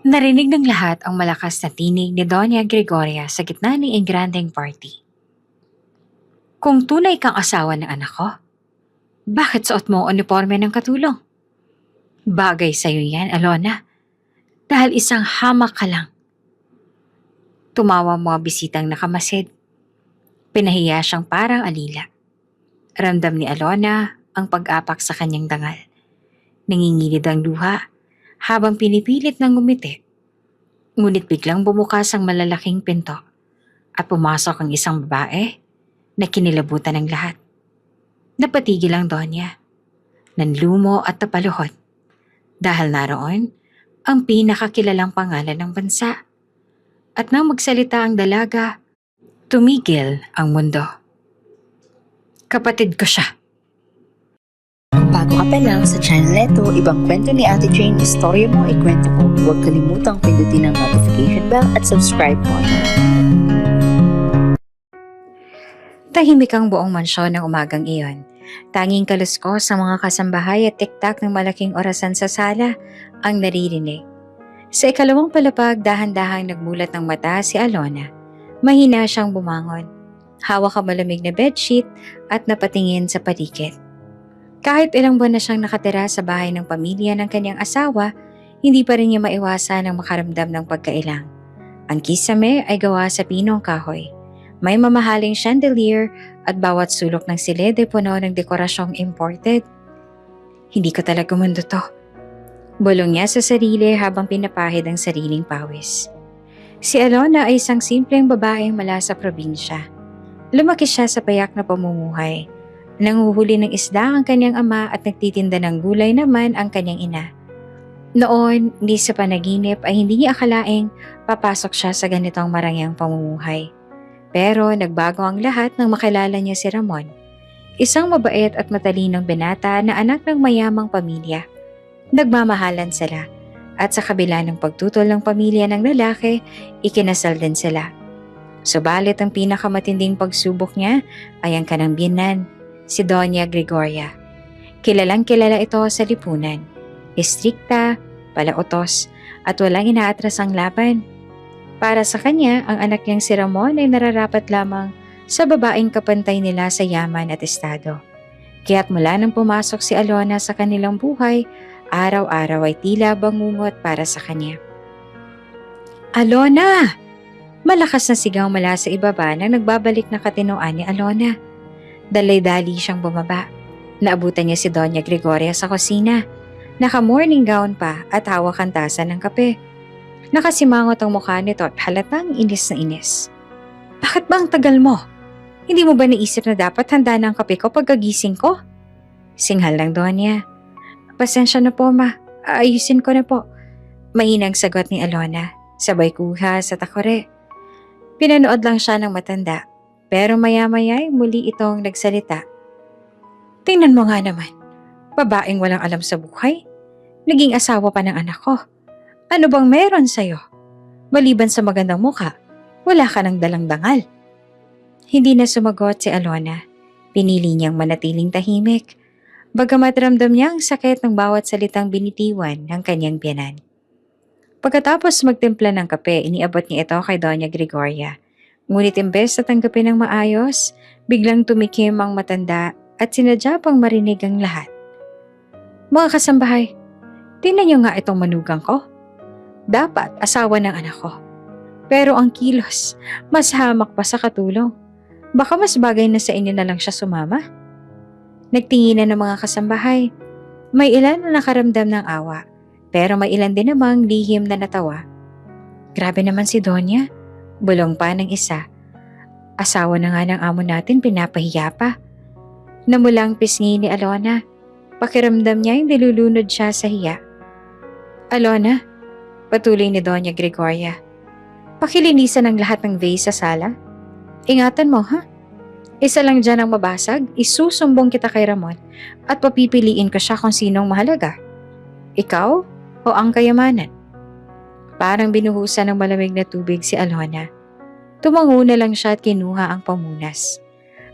Narinig ng lahat ang malakas na tinig ni Doña Gregoria sa gitna ng engrandeng party. Kung tunay kang asawa ng anak ko, bakit suot mo ang uniforme ng katulong? Bagay sa'yo yan, Alona. Dahil isang hamak ka lang. Tumawa mga bisitang nakamasid. Pinahiya siyang parang alila. Ramdam ni Alona ang pag-apak sa kanyang dangal. Nangingilid ang luha habang pinipilit ng ngumiti. Ngunit biglang bumukas ang malalaking pinto at pumasok ang isang babae na kinilabutan ng lahat. Napatigil ang Donya, nanlumo at napaluhod dahil naroon ang pinakakilalang pangalan ng bansa. At nang magsalita ang dalaga, tumigil ang mundo. Kapatid ko siya. Kung bago ka pa lang sa channel neto, ibang kwento ni Ate Jane, istorya mo, ikwento ko. Huwag kalimutang pindutin ang notification bell at subscribe po. Tahimik ang buong mansyon ng umagang iyon. Tanging kaluskos sa mga kasambahay at tiktak ng malaking orasan sa sala ang naririnig. Sa ikalawang palapag, dahan-dahang nagmulat ng mata si Alona. Mahina siyang bumangon. Hawak ang malamig na bedsheet at napatingin sa paligid. Kahit ilang buwan na siyang nakatira sa bahay ng pamilya ng kanyang asawa, hindi pa rin niya maiwasan ang makaramdam ng pagkailang. Ang kisame ay gawa sa pinong kahoy. May mamahaling chandelier at bawat sulok ng silid ay puno ng dekorasyong imported. Hindi ko talaga mundo to. Bulong niya sa sarili habang pinapahid ang sariling pawis. Si Alona ay isang simpleng babaeng mula sa probinsya. Lumaki siya sa payak na pamumuhay. Nanguhuli ng isda ang kanyang ama at nagtitinda ng gulay naman ang kanyang ina. Noon, hindi sa panaginip ay hindi niya akalaing papasok siya sa ganitong marangyang pamumuhay. Pero nagbago ang lahat nang makilala niya si Ramon. Isang mabait at matalinong binata na anak ng mayamang pamilya. Nagmamahalan sila at sa kabila ng pagtutol ng pamilya ng lalaki, ikinasal din sila. Subalit ang pinakamatinding pagsubok niya ay ang kanang biyenan, si Doña Gregoria. Kilalang kilala ito sa lipunan. Istrikta, palautos at walang inaatras ang laban. Para sa kanya, ang anak niyang si Ramon ay nararapat lamang sa babaeng kapantay nila sa yaman at estado. Kaya't mula nang pumasok si Alona sa kanilang buhay, araw-araw ay tila bangungot para sa kanya. Alona! Malakas na sigaw mula sa ibaba nang nagbabalik na katinoan ni Alona. Dalay-dali siyang bumaba. Naabutan niya si Doña Gregoria sa kusina. Naka-morning gown pa at hawak ang tasa ng kape. Nakasimangot ang mukha nito at halatang inis na inis. Bakit ba ang tagal mo? Hindi mo ba naisip na dapat handa na ang kape ko pagkagising ko? Singhal ng Donya. Pasensya na po ma, aayusin ko na po. Mainang sagot ni Alona, sabay kuha sa takore. Pinanood lang siya ng matanda, pero maya-maya muli itong nagsalita. Tingnan mo nga naman, babaeng walang alam sa buhay. Naging asawa pa ng anak ko. Ano bang meron sa'yo? Maliban sa magandang mukha, wala ka ng dalang dangal. Hindi na sumagot si Alona. Pinili niyang manatiling tahimik. Bagamat ramdam niya ang sakit ng bawat salitang binitiwan ng kanyang biyanan. Pagkatapos magtimpla ng kape, iniabot niya ito kay Doña Gregoria. Ngunit imbes na tanggapin ng maayos, biglang tumikim ang matanda at sinadya pang marinig ang lahat. Mga kasambahay, tingnan niyo nga itong manugang ko. Dapat asawa ng anak ko. Pero ang kilos, mas hamak pa sa katulong. Baka mas bagay na sa inyo na lang siya sumama. Nagtinginan ng mga kasambahay. May ilan na nakaramdam ng awa, pero may ilan din namang lihim na natawa. Grabe naman si Donya, bulong pa ng isa. Asawa na nga ng amo natin, pinapahiya pa. Namulang pisngi ni Alona. Pakiramdam niya yung nilulunod siya sa hiya. Alona, patuloy ni Doña Gregoria. Pakilinisan ang lahat ng vase sa sala. Ingatan mo ha? Isa lang dyan ang mabasag, isusumbong kita kay Ramon at papipiliin ko siya kung sinong mahalaga. Ikaw o ang kayamanan? Parang binuhusan ng malamig na tubig si Alona. Tumango na lang siya at kinuha ang pamunas.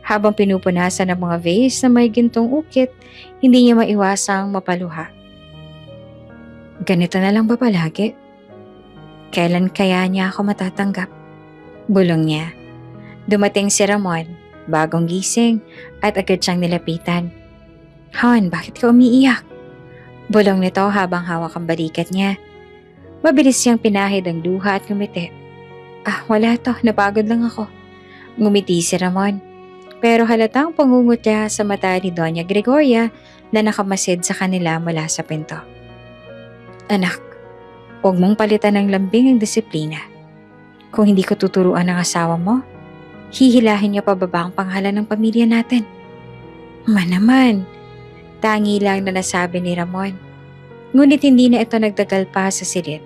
Habang pinupunasan ng mga vase na may gintong ukit, hindi niya maiwasang mapaluha. Ganito na lang ba palagi? Kailan kaya niya ako matatanggap? Bulong niya. Dumating si Ramon, bagong gising at agad siyang nilapitan. Han, bakit ka umiiyak? Bulong nito habang hawak ang balikat niya. Mabilis siyang pinahid ang luha at ngumiti. Ah, wala to, napagod lang ako. Ngumiti si Ramon. Pero halatang pangungutya sa mata ni Doña Gregoria na nakamasid sa kanila mula sa pinto. Anak, huwag mong palitan ng lambing ang disiplina. Kung hindi ko tuturuan ng asawa mo, hihilahin niya pababa ang pangalan ng pamilya natin. Naman, tangi lang na nasabi ni Ramon. Ngunit hindi na ito nagtagal pa sa silid.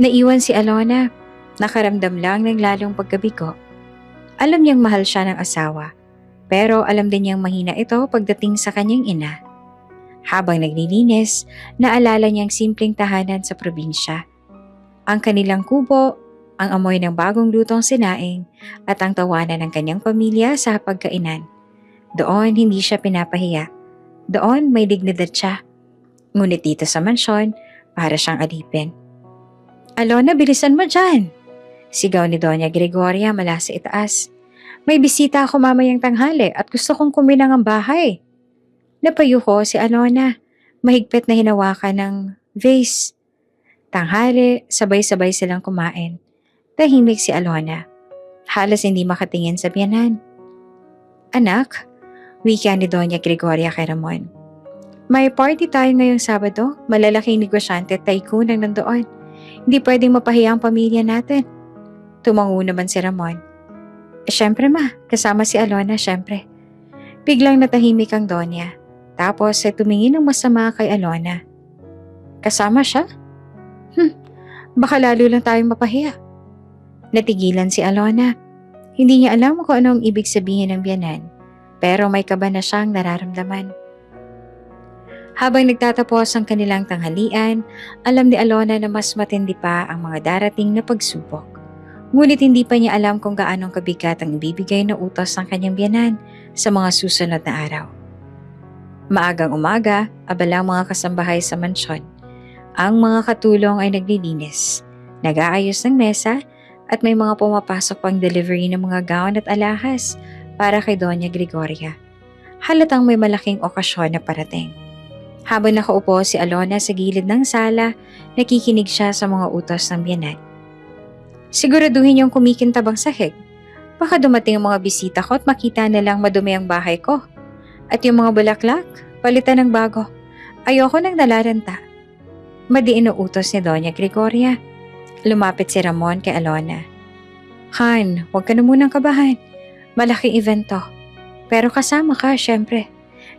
Naiwan si Alona, nakaramdam lang ng lalong pagkabigo. Alam niyang mahal siya ng asawa, pero alam din niyang mahina ito pagdating sa kanyang ina. Habang naglilinis, naalala niyang simpleng tahanan sa probinsya. Ang kanilang kubo, ang amoy ng bagong lutong sinaing, at ang tawanan ng kanyang pamilya sa pagkainan. Doon hindi siya pinapahiya. Doon may dignidad siya. Ngunit dito sa mansyon, para siyang alipin. Alona, bilisan mo dyan! Sigaw ni Doña Gregoria mula sa itaas. May bisita ako mamayang tanghali at gusto kong kuminang ang bahay. Napayuko si Alona, mahigpit na hinawakan ng vase. Tanghali, sabay-sabay silang kumain. Tahimik si Alona. Halos hindi makatingin sa biyanan. Anak, wika ni Doña Gregoria kay Ramon. May party tayo ngayong Sabado, malalaking negosyante at tycoon ang nandoon. Hindi pwedeng mapahiya ang pamilya natin. Tumango naman si Ramon. Siyempre ma, kasama si Alona siyempre. Biglang natahimik ang Donya. Tapos tumingin ng masama kay Alona. Kasama siya? Baka lalo lang tayong mapahiya. Natigilan si Alona. Hindi niya alam kung ano ang ibig sabihin ng biyanan. Pero may kaba na siyang nararamdaman. Habang nagtatapos ang kanilang tanghalian, alam ni Alona na mas matindi pa ang mga darating na pagsubok. Ngunit hindi pa niya alam kung gaanong kabigat ang ibibigay na utos ng kanyang biyanan sa mga susunod na araw. Maagang umaga, abala ang mga kasambahay sa mansyon. Ang mga katulong ay naglilinis, nag-aayos ng mesa at may mga pumapasok pang delivery ng mga gown at alahas para kay Doña Gregoria. Halatang may malaking okasyon na parating. Habang nakaupo si Alona sa gilid ng sala, nakikinig siya sa mga utos ng biyanan. Siguraduhin niyong kumikintabang sahig. Baka dumating ang mga bisita ko at makita nilang madumi ang bahay ko. At yung mga bulaklak, palitan ng bago. Ayoko nang nalaranta. Madiin ang utos ni Doña Gregoria. Lumapit si Ramon kay Alona. Han, huwag ka na munang kabahan. Malaking event to. Pero kasama ka, syempre.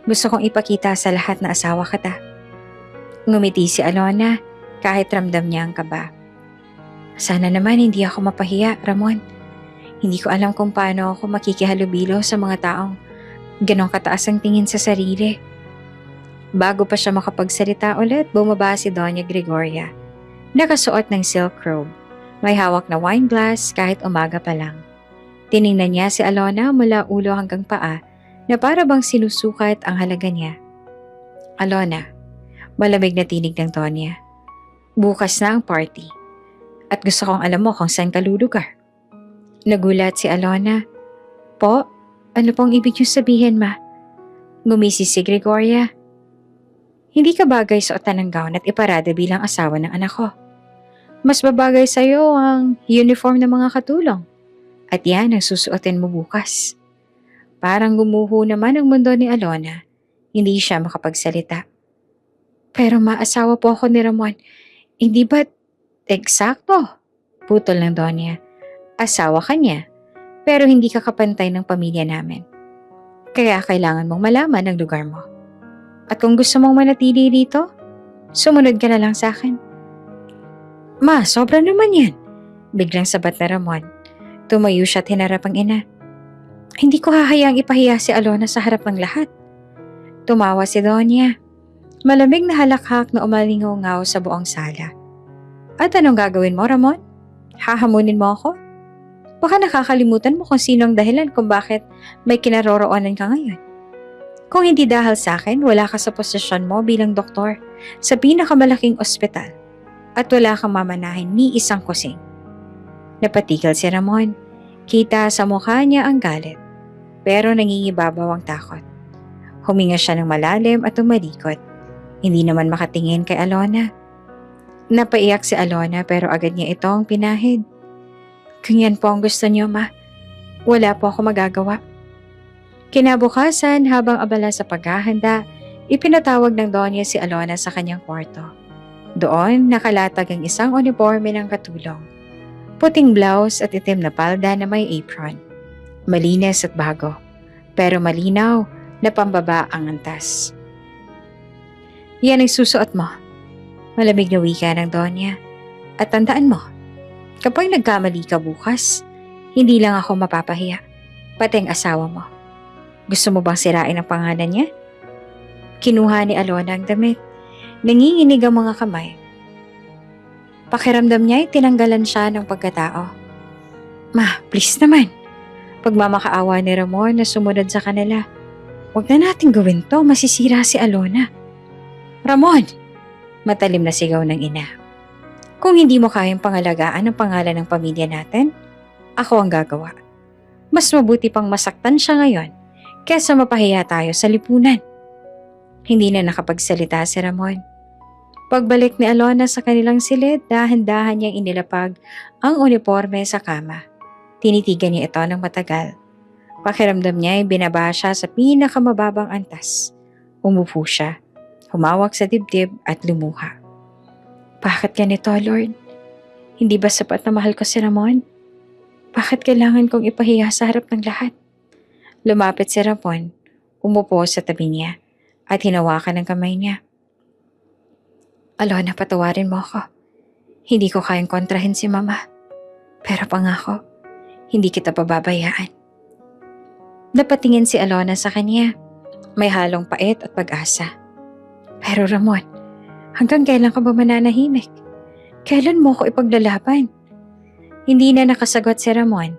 Gusto kong ipakita sa lahat na asawa kita. Ngumiti si Alona kahit ramdam niya ang kaba. Sana naman hindi ako mapahiya, Ramon. Hindi ko alam kung paano ako makikihalubilo sa mga taong ganong kataas ang tingin sa sarili. Bago pa siya makapagsalita ulit, bumaba si Doña Gregoria. Nakasuot ng silk robe. May hawak na wine glass kahit umaga pa lang. Tiningnan niya si Alona mula ulo hanggang paa na para bang sinusukat ang halaga niya. Alona, malamig na tinig ng Donya. Bukas na ang party. At gusto kong alam mo kung saan ka lulugar. Nagulat si Alona. Po, ano pong ibig niyo sabihin, ma? Ngumisi si Gregoria. Hindi ka bagay suotan ng gown at iparada bilang asawa ng anak ko. Mas babagay sa'yo ang uniform ng mga katulong. At yan ang susuotin mo bukas. Parang gumuho naman ang mundo ni Alona. Hindi siya makapagsalita. Pero maasawa po ako ni Ramon. Hindi ba't eksakto? Putol ng Donya. Asawa ka niya, pero hindi ka kapantay ng pamilya namin. Kaya kailangan mong malaman ang lugar mo. At kung gusto mong manatili rito, sumunod ka na lang sa akin. Ma, sobra naman yan. Biglang sabat na Ramon. Tumayo siya at hinarap ang ina. Hindi ko hahayaang ipahiya si Alona sa harap ng lahat. Tumawa si Donya. Malamig na halakhak na umalingaw-ngaw sa buong sala. At anong gagawin mo, Ramon? Hahamunin mo ako? Baka nakakalimutan mo kung sino ang dahilan kung bakit may kinaroroonan ka ngayon. Kung hindi dahil sa akin, wala ka sa posisyon mo bilang doktor sa pinakamalaking ospital at wala kang mamanahin ni isang kusing. Napatigil si Ramon. Kita sa mukha niya ang galit, pero nangingibabaw ang takot. Huminga siya ng malalim at tumalikod. Hindi naman makatingin kay Alona. Napaiyak si Alona pero agad niya itong pinahid. Kung yan po ang gusto niyo, ma, wala po ako magagawa. Kinabukasan, habang abala sa paghahanda, ipinatawag ng Donya si Alona sa kanyang kwarto. Doon, nakalatag ang isang uniforme ng katulong. Puting blouse at itim na palda na may apron. Malinis at bago, pero malinaw na pambaba ang antas. Yan ang susuot mo. Malamig na wika ng Donya. At tandaan mo, kapag nagkamali ka bukas, hindi lang ako mapapahiya, pati ang asawa mo. Gusto mo bang sirain ang pangalan niya? Kinuha ni Alona ang damit. Nanginginig ang mga kamay. Pakiramdam niya ay tinanggalan siya ng pagkatao. Ma, please naman. Pagmamakaawa ni Ramon na sumunod sa kanila. Huwag na natin gawin to, masisira si Alona. Ramon! Matalim na sigaw ng ina. Kung hindi mo kayang pangalagaan ang pangalan ng pamilya natin, ako ang gagawa. Mas mabuti pang masaktan siya ngayon kesa mapahiya tayo sa lipunan. Hindi na nakapagsalita si Ramon. Pagbalik ni Alona sa kanilang silid, dahan-dahan niyang inilapag ang uniforme sa kama. Tinitigan niya ito ng matagal. Pakiramdam niya ay binaba siya sa pinakamababang antas. Umupo siya, humawak sa dibdib at lumuha. Bakit ganito, Lord? Hindi ba sapat na mahal ko si Ramon? Bakit kailangan kong ipahiya sa harap ng lahat? Lumapit si Ramon, umupo sa tabi niya at hinawakan ang kamay niya. Alona, patawarin mo ako. Hindi ko kayang kontrahin si Mama. Pero pangako, hindi kita pababayaan. Napatingin si Alona sa kanya. May halong pait at pag-asa. Pero Ramon, hanggang kailan ka ba mananahimik? Kailan mo ko ipaglalaban? Hindi na nakasagot si Ramon.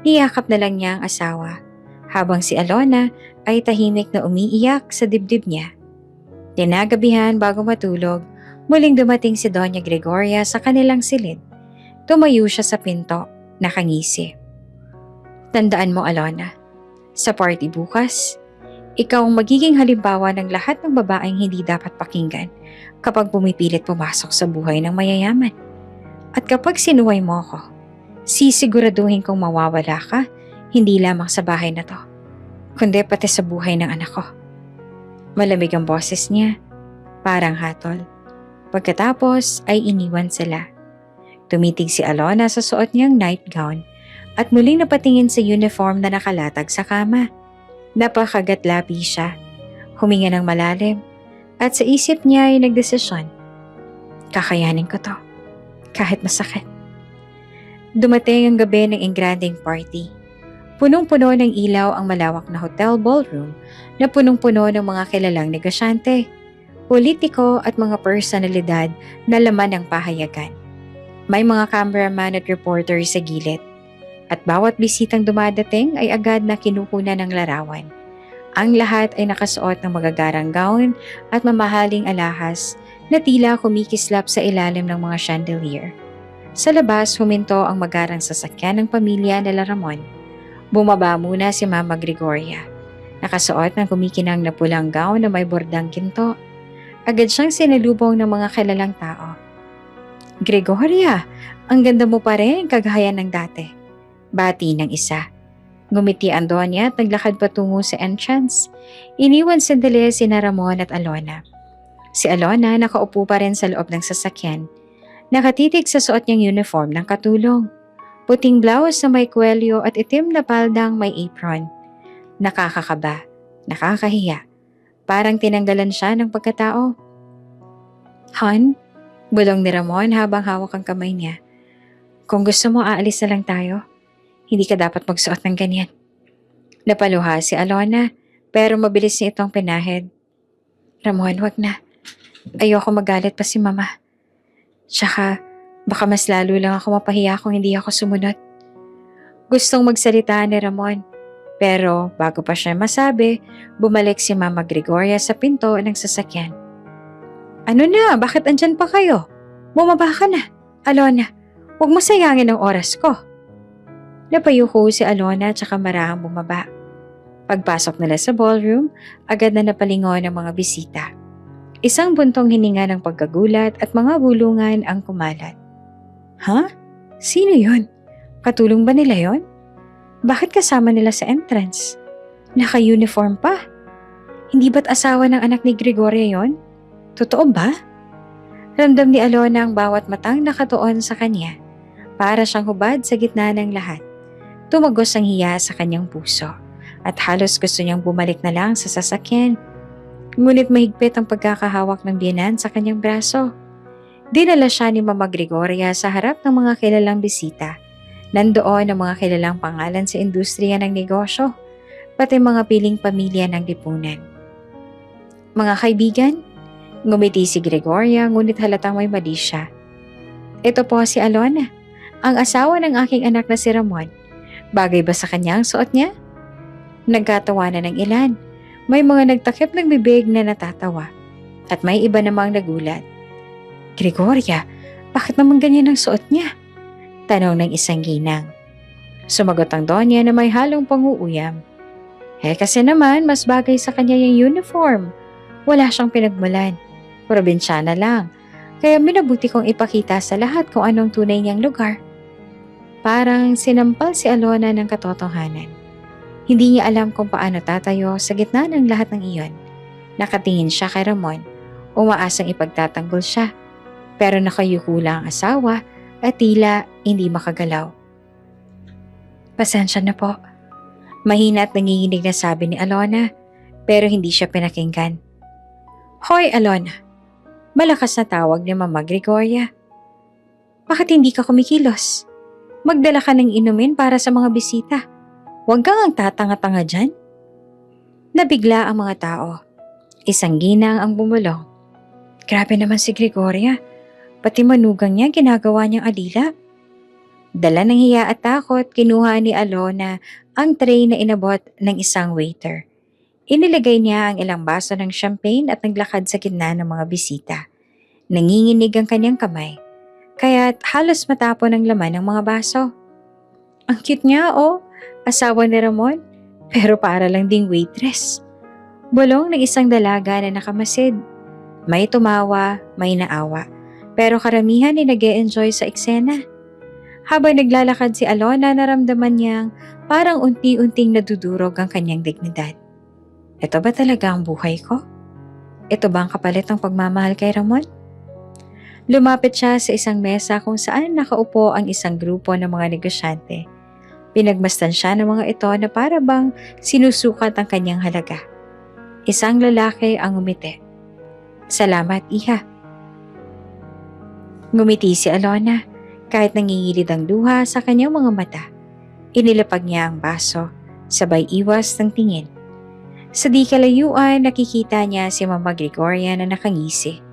Niyakap na lang niya ang asawa, habang si Alona ay tahimik na umiiyak sa dibdib niya. Tinagabihan bago matulog, muling dumating si Doña Gregoria sa kanilang silid. Tumayo siya sa pinto, nakangisi. Tandaan mo, Alona, sa party bukas, ikaw ang magiging halimbawa ng lahat ng babaeng hindi dapat pakinggan kapag pumipilit pumasok sa buhay ng mayayaman. At kapag sinuway mo ako, sisiguraduhin kong mawawala ka, hindi lamang sa bahay na to, kundi pati sa buhay ng anak ko. Malamig ang boses niya, parang hatol. Pagkatapos ay iniwan sila. Tumitig si Alona sa suot niyang nightgown at muling napatingin sa uniform na nakalatag sa kama. Napakagatlapi siya. Huminga ng malalim at sa isip niya ay nagdesisyon. Kakayanin ko to, kahit masakit. Dumating ang gabi ng engranding party. Punong-puno ng ilaw ang malawak na hotel ballroom na punong-puno ng mga kilalang negosyante, politiko at mga personalidad na laman ng pahayagan. May mga cameraman at reporter sa gilid. At bawat bisitang dumadating ay agad na kinukunan ng larawan. Ang lahat ay nakasuot ng magagarang gown at mamahaling alahas na tila kumikislap sa ilalim ng mga chandelier. Sa labas, huminto ang magarang sasakyan ng pamilya nila Ramon. Bumaba muna si Mama Gregoria. Nakasuot ng kumikinang na pulang gown na may bordang ginto. Agad siyang sinalubong ng mga kilalang tao. Gregoria, ang ganda mo pa rin kagaya ng dati. Bati ng isa. Ngumiti ang Donya at naglakad patungo sa entrance. Iniwan sandali sina Ramon at Alona. Si Alona nakaupo pa rin sa loob ng sasakyan. Nakatitig sa suot niyang uniform ng katulong. Puting blouse na may kwelyo at itim na paldang may apron. Nakakakaba, nakakahiya. Parang tinanggalan siya ng pagkatao. Han, bulong ni Ramon habang hawak ang kamay niya. Kung gusto mo, aalis na lang tayo. Hindi ka dapat magsuot ng ganyan. Napaluha si Alona, pero mabilis niya itong pinahid. Ramon, wag na. Ayoko magalit pa si Mama. Tsaka, baka mas lalo lang ako mapahiya kung hindi ako sumunod. Gustong magsalita ni Ramon, pero bago pa siya masabi, bumalik si Mama Gregoria sa pinto ng sasakyan. Ano na? Bakit andyan pa kayo? Bumaba ka na. Alona, huwag mo sayangin ang oras ko. Napayuko si Alona at saka marahang bumaba. Pagpasok nila sa ballroom, agad na napalingon ang mga bisita. Isang buntong hininga ng pagkagulat at mga bulungan ang kumalat. Ha? Sino yon? Katulong ba nila yon? Bakit kasama nila sa entrance? Naka-uniform pa. Hindi ba't asawa ng anak ni Gregoria yon? Totoo ba? Ramdam ni Alona ang bawat matang nakatuon sa kanya. Para siyang hubad sa gitna ng lahat. Tumagos ang hiya sa kanyang puso at halos gusto niyang bumalik na lang sa sasakyan. Ngunit mahigpit ang pagkakahawak ng biyenan sa kanyang braso. Dinala siya ni Mama Gregoria sa harap ng mga kilalang bisita. Nandoon ang mga kilalang pangalan sa industriya ng negosyo, pati mga piling pamilya ng lipunan. Mga kaibigan, ngumiti si Gregoria ngunit halatang may mali siya. Ito po si Alona, ang asawa ng aking anak na si Ramon. Bagay ba sa kanya ang suot niya? Nagkatawanan ng ilan. May mga nagtakip ng bibig na natatawa. At may iba namang nagulat. Gregoria, bakit naman ganyan ang suot niya? Tanong ng isang ginang. Sumagot ang Donya na may halong panguuyam. Kasi naman, mas bagay sa kanya yung uniform. Wala siyang pinagmulan. Probinsyana lang. Kaya minabuti kong ipakita sa lahat kung anong tunay niyang lugar. Parang sinampal si Alona ng katotohanan. Hindi niya alam kung paano tatayo sa gitna ng lahat ng iyon. Nakatingin siya kay Ramon, umaasang ipagtatanggol siya. Pero nakayuko lang ang asawa at tila hindi makagalaw. Pasensya na po. Mahina at nanginginig na sabi ni Alona, pero hindi siya pinakinggan. Hoy Alona, malakas na tawag ni Mama Gregoria. Bakit hindi ka kumikilos? Magdala ka ng inumin para sa mga bisita. Huwag kang ang tatanga-tanga dyan. Nabigla ang mga tao. Isang ginang ang bumulong. Grabe naman si Gregoria. Pati manugang niya ginagawa niyang alila. Dala ng hiya at takot, kinuha ni Alona ang tray na inabot ng isang waiter. Inilagay niya ang ilang baso ng champagne at naglakad sa gitna ng mga bisita. Nanginginig ang kanyang kamay. Kaya't halos matapon ang laman ng mga baso. Ang cute niya, oh. Asawa ni Ramon, pero para lang ding waitress. Bulong ng isang dalaga na nakamasid. May tumawa, may naawa, pero karamihan ay nag-e-enjoy sa eksena. Habang naglalakad si Alona, naramdaman niyang parang unti-unting nadudurog ang kanyang dignidad. Ito ba talaga ang buhay ko? Ito ba ang kapalit ng pagmamahal kay Ramon? Lumapit siya sa isang mesa kung saan nakaupo ang isang grupo ng mga negosyante. Pinagmasdan siya ng mga ito na para bang sinusukat ang kanyang halaga. Isang lalaki ang ngumiti. Salamat, iha. Ngumiti si Alona kahit nangingilid ang luha sa kanyang mga mata. Inilapag niya ang baso, sabay iwas ng tingin. Sa di kalayuan, nakikita niya si Mama Gregoria na nakangisi.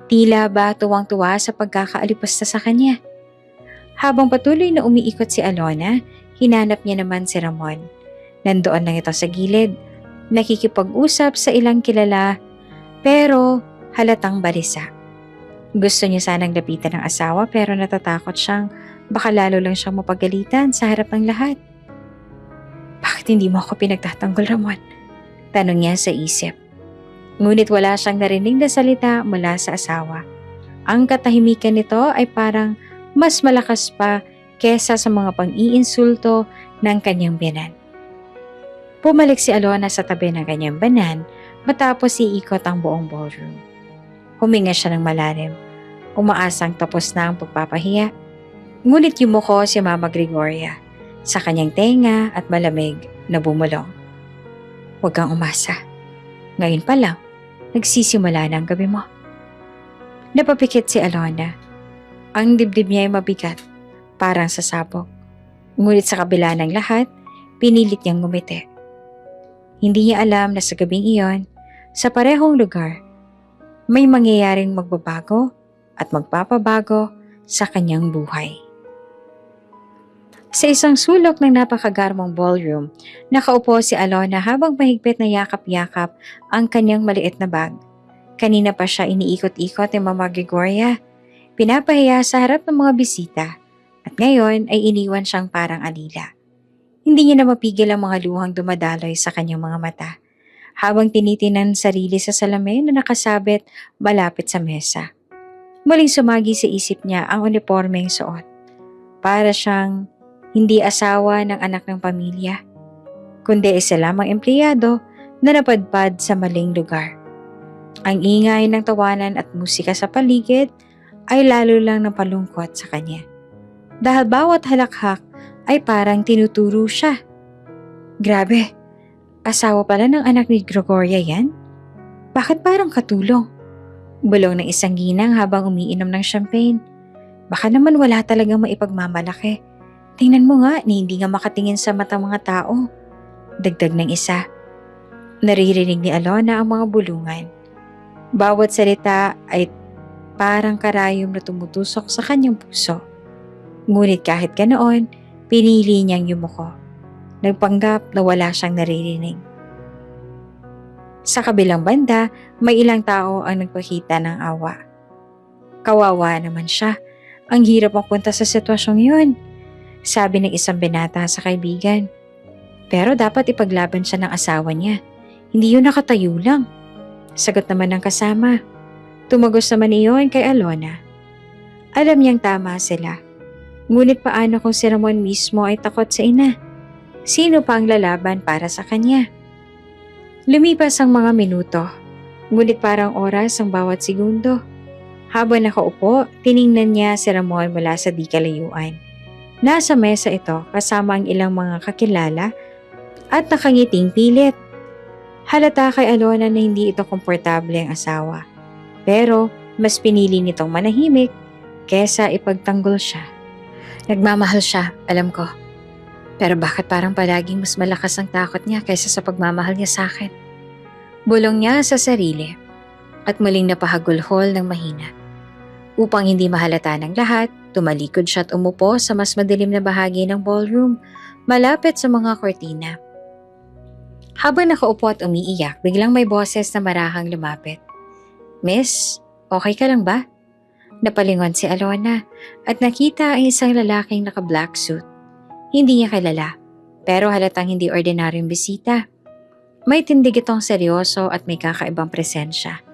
Tila ba tuwang-tuwa sa pagkakaalipasta sa kanya. Habang patuloy na umiikot si Alona, hinanap niya naman si Ramon. Nandoon lang ito sa gilid, nakikipag-usap sa ilang kilala, pero halatang balisa. Gusto niya sanang lapitan ng asawa pero natatakot siyang baka lalo lang siyang mapagalitan sa harap ng lahat. Bakit hindi mo ako pinagtatanggol, Ramon? Tanong niya sa isip. Ngunit wala siyang narinig na salita mula sa asawa. Ang katahimikan nito ay parang mas malakas pa kesa sa mga pang-iinsulto ng kanyang biyanan. Pumalik si Alona sa tabi ng kanyang banan matapos iikot ang buong ballroom. Huminga siya ng malalim, umaasang tapos na ang pagpapahiya. Ngunit yumuko si Mama Gregoria sa kanyang tenga at malamig na bumulong. Huwag kang umasa. Ngayon pa lang, nagsisimula na ang gabi mo. Napapikit si Alona. Ang dibdib niya ay mabigat, parang sasabog. Ngunit sa kabila ng lahat, pinilit niyang ngumiti. Hindi niya alam na sa gabing iyon, sa parehong lugar, may mangyayaring magbabago at magpapabago sa kanyang buhay. Sa isang sulok ng napakagarmong ballroom, nakaupo si Alona habang mahigpit na yakap-yakap ang kanyang maliit na bag. Kanina pa siya iniikot-ikot ni Mama Gregoria. Pinapahiya sa harap ng mga bisita at ngayon ay iniwan siyang parang alila. Hindi niya na mapigil ang mga luhang dumadaloy sa kanyang mga mata habang tinitinan sarili sa salamin na nakasabit malapit sa mesa. Muling sumagi sa isip niya ang unipormeng suot. Para siyang hindi asawa ng anak ng pamilya, kundi isa lamang empleyado na napadpad sa maling lugar. Ang ingay ng tawanan at musika sa paligid ay lalo lang napalungkot sa kanya. Dahil bawat halakhak ay parang tinuturo siya. Grabe, asawa pala ng anak ni Gregoria yan? Bakit parang katulong? Bulong ng isang ginang habang umiinom ng champagne. Baka naman wala talagang maipagmamalaki. Tingnan mo nga, ni hindi nga makatingin sa mata mga tao. Dagdag ng isa. Naririnig ni Alona ang mga bulungan. Bawat salita ay parang karayom na tumutusok sa kanyang puso. Ngunit kahit ganoon, pinili niyang yumuko. Nagpanggap na wala siyang naririnig. Sa kabilang banda, may ilang tao ang nagpakita ng awa. Kawawa naman siya. Ang hirap mapunta sa sitwasyong yun, sabi ng isang binata sa kaibigan. Pero dapat ipaglaban siya ng asawa niya. Hindi yun nakatayo lang. Sagot naman ng kasama. Tumagos naman iyon kay Alona. Alam niyang tama sila. Ngunit paano kung si Ramon mismo ay takot sa ina? Sino pa ang lalaban para sa kanya? Lumipas ang mga minuto. Ngunit parang oras ang bawat segundo. Habang nakaupo, tiningnan niya si Ramon mula sa di kalayuan. Nasa mesa ito kasama ang ilang mga kakilala at nakangiting pilit. Halata kay Alona na hindi ito komportable ang asawa. Pero mas pinili nitong manahimik kesa ipagtanggol siya. Nagmamahal siya, alam ko. Pero bakit parang palaging mas malakas ang takot niya kaysa sa pagmamahal niya sa akin? Bulong niya sa sarili at muling napahagulhol ng mahina. Upang hindi mahalata ng lahat, tumalikod siya at umupo sa mas madilim na bahagi ng ballroom, malapit sa mga kortina. Habang nakaupo at umiiyak, biglang may boses na marahang lumapit. Miss, okay ka lang ba? Napalingon si Alona at nakita ang isang lalaking naka-black suit. Hindi niya kilala, pero halatang hindi ordinaryong bisita. May tindig itong seryoso at may kakaibang presensya.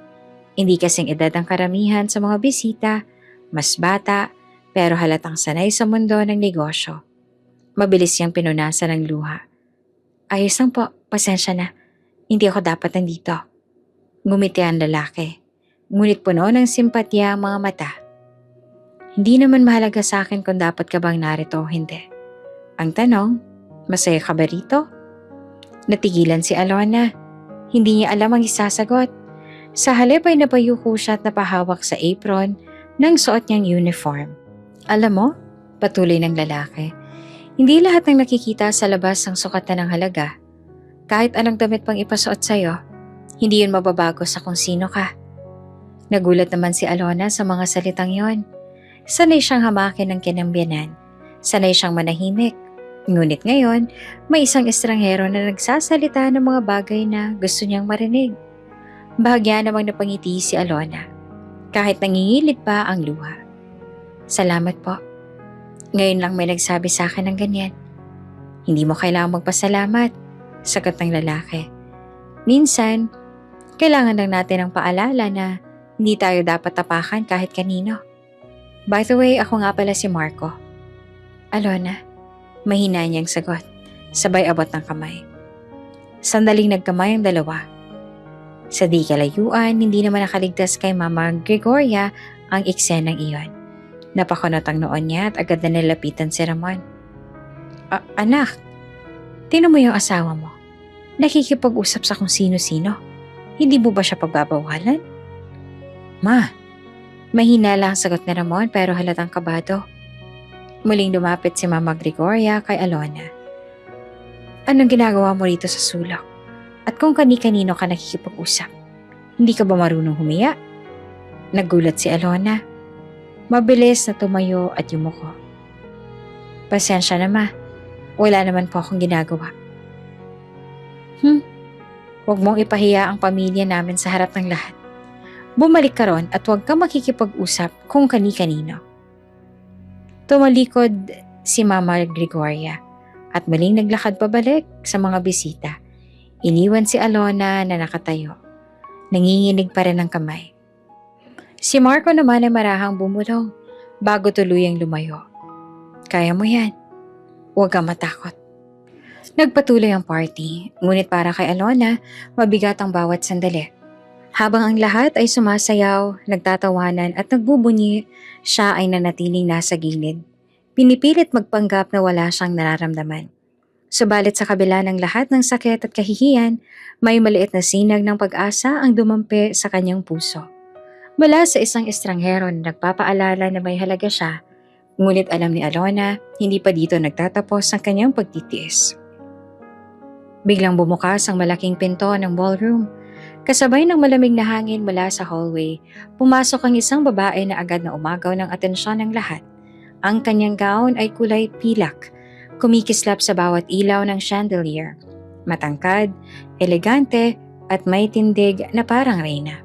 Hindi kasing edad ang karamihan sa mga bisita, mas bata, pero halatang sanay sa mundo ng negosyo. Mabilis siyang pinunasan ng luha. Ayos lang po, pasensya na. Hindi ako dapat nandito. Ngumiti ang lalaki. Ngunit puno ng simpatya ang mga mata. Hindi naman mahalaga sa akin kung dapat ka bang narito o hindi. Ang tanong, masaya ka ba rito? Natigilan si Alona. Hindi niya alam ang isasagot. Sa halip ay napayuko siya at napahawak sa apron ng suot niyang uniform. Alam mo, patuloy ng lalaki, hindi lahat ng nakikita sa labas ang sukatan ng halaga. Kahit anong damit pang ipasuot sa'yo, hindi yun mababago sa kung sino ka. Nagulat naman si Alona sa mga salitang yon. Sanay siyang hamakin ng kinambyanan. Sanay siyang manahimik. Ngunit ngayon, may isang estranghero na nagsasalita ng mga bagay na gusto niyang marinig. Bahagya namang napangiti si Alona, kahit nangingilid pa ang luha. Salamat po. Ngayon lang may nagsabi sa akin ng ganyan. Hindi mo kailangang magpasalamat, sagot ng lalaki. Minsan, kailangan lang natin ng paalala na hindi tayo dapat tapakan kahit kanino. By the way, ako nga pala si Marco. Alona, mahina niyang sagot, sabay abot ng kamay. Sandaling nagkamay ang dalawa. Sa di kalayuan, hindi naman nakaligtas kay Mama Gregoria ang eksenang iyon. Napakunot ang noon niya at agad na nilapitan si Ramon. Anak, tingnan mo yung asawa mo. Nakikipag-usap sa kung sino-sino. Hindi mo ba siya pagbabawalan? Ma, mahina lang ang sagot ni Ramon pero halatang kabado. Muling lumapit si Mama Gregoria kay Alona. Anong ginagawa mo rito sa sulok? At kung kani-kanino ka nakikipag-usap, hindi ka ba marunong humiya? Nagulat si Alona. Mabilis na tumayo at yumuko. Pasensya na ma, wala naman po akong ginagawa. Huwag mong ipahiya ang pamilya namin sa harap ng lahat. Bumalik ka ron at huwag ka makikipag-usap kung kani-kanino. Tumalikod si Mama Gregoria at muling naglakad pabalik sa mga bisita. Iniwan si Alona na nakatayo. Nanginginig pa rin ang kamay. Si Marco naman ay marahang bumulong bago tuluyang lumayo. Kaya mo yan. Huwag kang matakot. Nagpatuloy ang party, ngunit para kay Alona, mabigat ang bawat sandali. Habang ang lahat ay sumasayaw, nagtatawanan at nagbubunyi, siya ay nanatiling nasa gilid. Pinipilit magpanggap na wala siyang nararamdaman. Subalit sa kabila ng lahat ng sakit at kahihiyan, may maliit na sinag ng pag-asa ang dumampi sa kanyang puso. Mula sa isang estranghero na nagpapaalala na may halaga siya, ngunit alam ni Alona, hindi pa dito nagtatapos ang kanyang pagtitiis. Biglang bumukas ang malaking pinto ng ballroom. Kasabay ng malamig na hangin mula sa hallway, pumasok ang isang babae na agad na umagaw ng atensyon ng lahat. Ang kanyang gown ay kulay pilak, kumikislap sa bawat ilaw ng chandelier. Matangkad, elegante, at may tindig na parang reyna.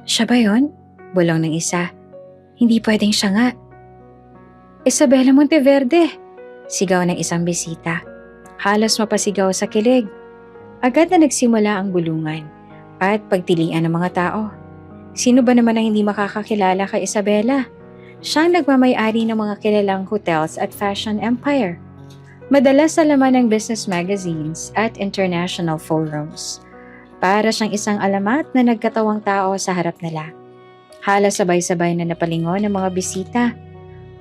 Siya ba yun? Bulong ng isa. Hindi pwedeng siya nga. Isabela Monteverde! Sigaw ng isang bisita. Halos mapasigaw sa kilig. Agad na nagsimula ang bulungan at pagtilian ng mga tao. Sino ba naman ang hindi makakakilala kay Isabela? Siya ang nagmamay-ari ng mga kilalang hotels at fashion empire. Madalas sa laman ng business magazines at international forums. Para siyang isang alamat na nagkatawang tao sa harap nila. Halos sabay-sabay na napalingon ng mga bisita.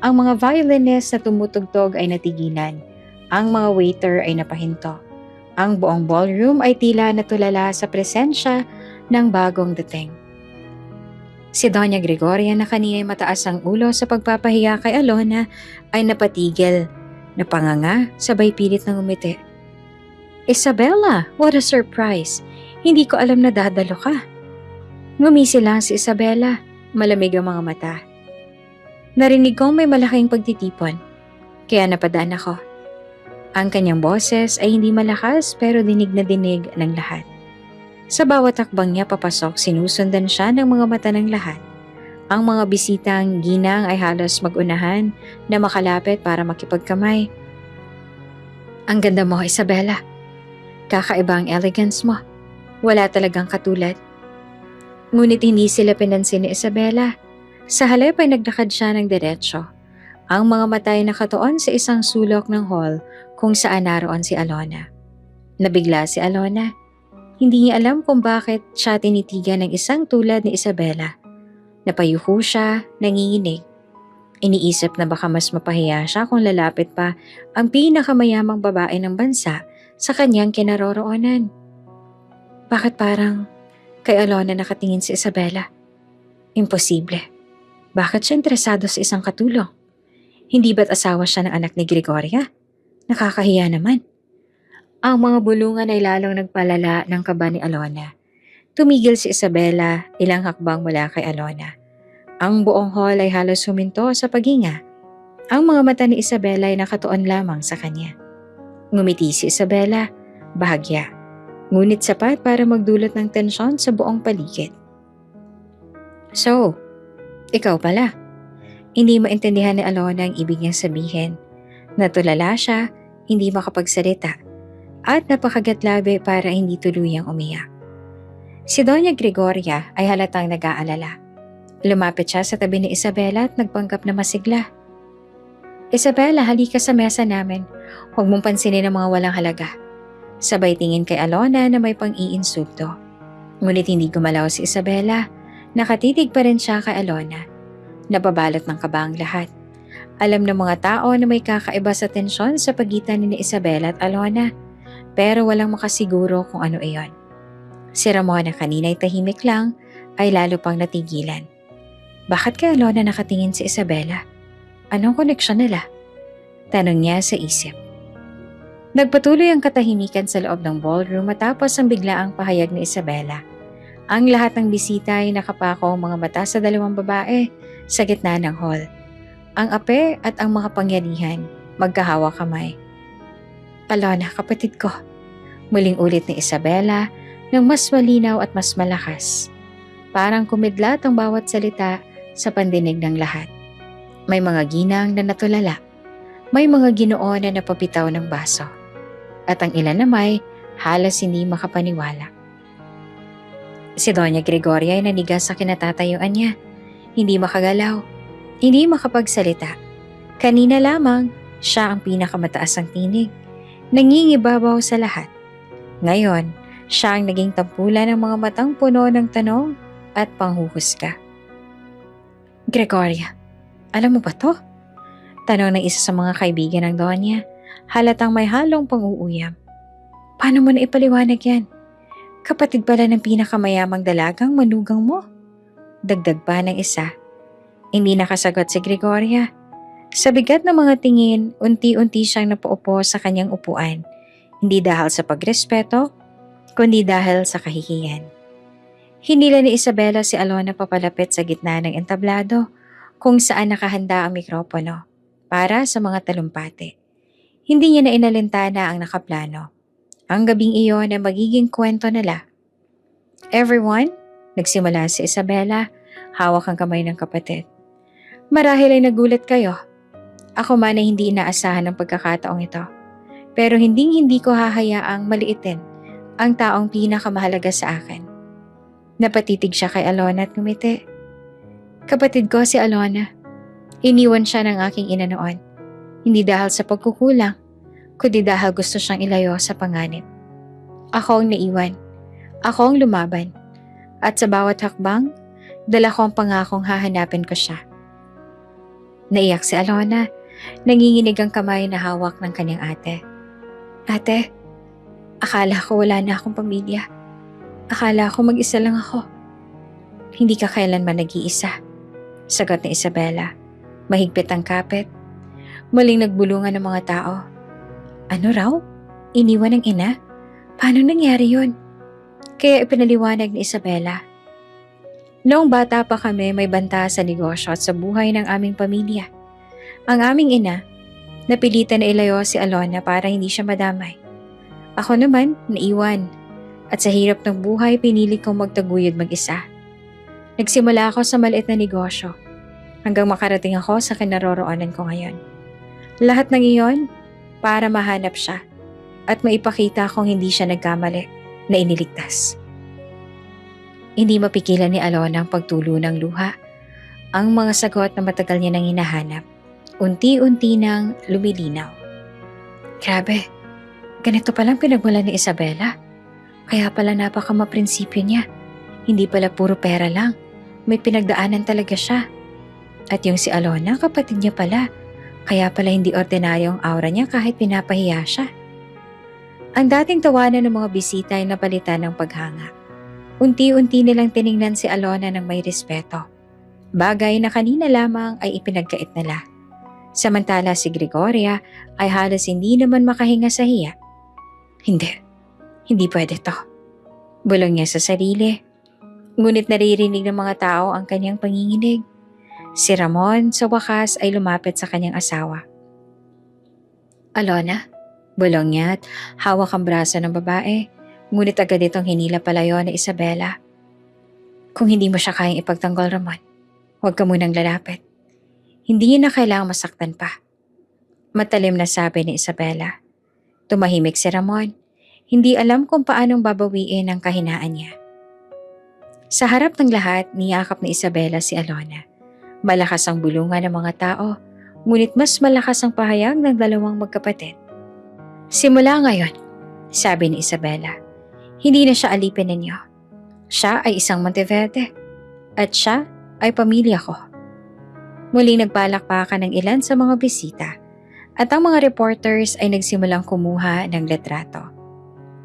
Ang mga violinist na tumutugtog ay natigilan. Ang mga waiter ay napahinto. Ang buong ballroom ay tila natulala sa presensya ng bagong dating. Si Doña Gregoria na kanina mataas ang ulo sa pagpapahiya kay Alona ay napatigil, napanganga, sabay pilit ng umiti. Isabela, what a surprise! Hindi ko alam na dadalo ka. Ngumisi lang si Isabela, malamig ang mga mata. Narinig kong may malaking pagtitipon, kaya napadaan ako. Ang kanyang boses ay hindi malakas pero dinig na dinig ng lahat. Sa bawat takbang niya papasok, sinusundan siya ng mga mata ng lahat. Ang mga bisitang ginang ay halos magunahan na makalapit para makipagkamay. Ang ganda mo, Isabela. Kakaiba ang elegance mo. Wala talagang katulad. Ngunit hindi sila pinansin ni Isabela. Sa halip ay naglakad siya ng diretsyo. Ang mga mata ay nakatuon sa isang sulok ng hall kung saan naroon si Alona. Nabigla si Alona. Hindi niya alam kung bakit siya tinitigan ng isang tulad ni Isabela. Napayuko siya, nanginginig. Iniisip na baka mas mapahiya siya kung lalapit pa ang pinakamayamang babae ng bansa sa kanyang kinaroroonan. Bakit parang kay Alona nakatingin si Isabela? Imposible. Bakit siya interesado sa isang katulong? Hindi ba't asawa siya ng anak ni Gregoria? Nakakahiya naman. Ang mga bulungan ay lalong nagpalala ng kaba ni Alona. Tumigil si Isabela ilang hakbang mula kay Alona. Ang buong hall ay halos huminto sa paghinga. Ang mga mata ni Isabela ay nakatuon lamang sa kanya. Ngumiti si Isabela, bahagya. Ngunit sapat para magdulot ng tensyon sa buong paligid. So, ikaw pala. Hindi maintindihan ni Alona ang ibig niyang sabihin. Natulala siya, hindi makapagsalita, at napakagatlabi para hindi tuluyang umiyak. Si Doña Gregoria ay halatang nag-aalala. Lumapit siya sa tabi ni Isabela at nagpanggap na masigla. Isabela, halika sa mesa namin. Huwag mong pansinin ang mga walang halaga. Sabay tingin kay Alona na may pang-iinsulto. Ngunit hindi gumalaw si Isabela. Nakatitig pa rin siya kay Alona. Nababalot ng kaba ang lahat. Alam ng mga tao na may kakaiba sa tensyon sa pagitan ni Isabela at Alona, pero walang makasiguro kung ano iyon. Si Ramona kanina ay tahimik lang, ay lalo pang natigilan. Bakit kay Alona nakatingin si Isabela? Anong koneksyon nila? Tanong niya sa isip. Nagpatuloy ang katahimikan sa loob ng ballroom matapos ang biglaang pahayag ni Isabela. Ang lahat ng bisita ay nakapako ang mga mata sa dalawang babae sa gitna ng hall. Ang ape at ang mga pangyarihan, magkahawa kamay. Alona, kapatid ko. Muling ulit ni Isabela ng mas malinaw at mas malakas. Parang kumidlat ang bawat salita sa pandinig ng lahat. May mga ginang na natulala. May mga ginoo na napapitaw ng baso. At ang ilan na may halos hindi makapaniwala. Si Doña Gregoria ay nanigas sa kinatatayuan niya. Hindi makagalaw. Hindi makapagsalita. Kanina lamang, siya ang pinakamataas ang tinig. Nangingibabaw sa lahat. Ngayon, siya ang naging tampulan ng mga matang puno ng tanong at panghuhusga. Gregoria, alam mo ba to? Tanong ng isa sa mga kaibigan ng Donya, halatang may halong pang-uuyam. Paano mo na ipaliwanag yan? Kapatid pala ng pinakamayamang dalagang manugang mo. Dagdag pa ng isa. Hindi nakasagot si Gregoria. Sa bigat ng mga tingin, unti-unti siyang napaupo sa kanyang upuan. Hindi dahil sa pagrespeto, kundi dahil sa kahihiyan. Hinila ni Isabela si Alona papalapit sa gitna ng entablado kung saan nakahanda ang mikropono para sa mga talumpati. Hindi niya na inalintana ang nakaplano. Ang gabing iyon ay magiging kwento nila. Everyone, nagsimula si Isabela, hawak ang kamay ng kapatid. Marahil ay nagulat kayo. Ako man ay hindi inaasahan ng pagkakataong ito. Pero hindi ko hahayaang maliitin ang taong pinakamahalaga sa akin. Napatitig siya kay Alona at ngumiti. Kapatid ko si Alona. Iniwan siya ng aking ina noon. Hindi dahil sa pagkukulang, kundi dahil gusto siyang ilayo sa panganib. Ako ang naiwan. Ako ang lumaban. At sa bawat hakbang, dala ko ang pangakong hahanapin ko siya. Naiyak si Alona. Nanginginig ang kamay na hawak ng kanyang ate. Ate, akala ko wala na akong pamilya. Akala ko mag-isa lang ako. Hindi ka kailanman nag-iisa. Sagot ni Isabela. Mahigpit ang kapit. Muling nagbulungan ng mga tao. Ano raw? Iniwan ng ina? Paano nangyari yun? Kaya ipinaliwanag ni Isabela. Noong bata pa kami may banta sa negosyo at sa buhay ng aming pamilya. Ang aming ina, napilitan na ilayo si Alona para hindi siya madamay. Ako naman, naiwan. At sa hirap ng buhay, pinili kong magtaguyod mag-isa. Nagsimula ako sa maliit na negosyo hanggang makarating ako sa kinaroroonan ko ngayon. Lahat ng iyon para mahanap siya at maipakita kong hindi siya nagkamali na iniligtas. Hindi mapigilan ni Alona ang pagtulo ng luha. Ang mga sagot na matagal niya nang hinahanap, unti-unti nang lumilinaw. Grabe, ganito palang pinagmulan ni Isabela. Kaya pala napaka-maprinsipyo niya. Hindi pala puro pera lang. May pinagdaanan talaga siya. At yung si Alona, kapatid niya pala. Kaya pala hindi ordinaryo ang aura niya kahit pinapahiya siya. Ang dating tawanan ng mga bisita ay napalitan ng paghanga. Unti-unti nilang tiningnan si Alona ng may respeto. Bagay na kanina lamang ay ipinagkait nila. Samantala si Gregoria ay halos hindi naman makahinga sa hiya. Hindi pwede to. Bulong niya sa sarili. Ngunit naririnig ng mga tao ang kanyang panginginig. Si Ramon sa wakas ay lumapit sa kanyang asawa. Alona, bulong niya at hawak ang braso ng babae. Ngunit agad itong hinila palayo ni Isabela. Kung hindi mo siya kayang ipagtanggol, Ramon, huwag ka munang lalapit. Hindi niya na kailangang masaktan pa. Matalim na sabi ni Isabela. Tumahimik si Ramon. Hindi alam kung paanong babawiin ang kahinaan niya. Sa harap ng lahat, niyakap ni Isabela si Alona. Malakas ang bulungan ng mga tao, ngunit mas malakas ang pahayag ng dalawang magkapatid. Simula ngayon, sabi ni Isabela, hindi na siya alipin ninyo. Siya ay isang Monteverde, at siya ay pamilya ko. Muling nagpalakpakan ng ilan sa mga bisita, at ang mga reporters ay nagsimulang kumuha ng litrato.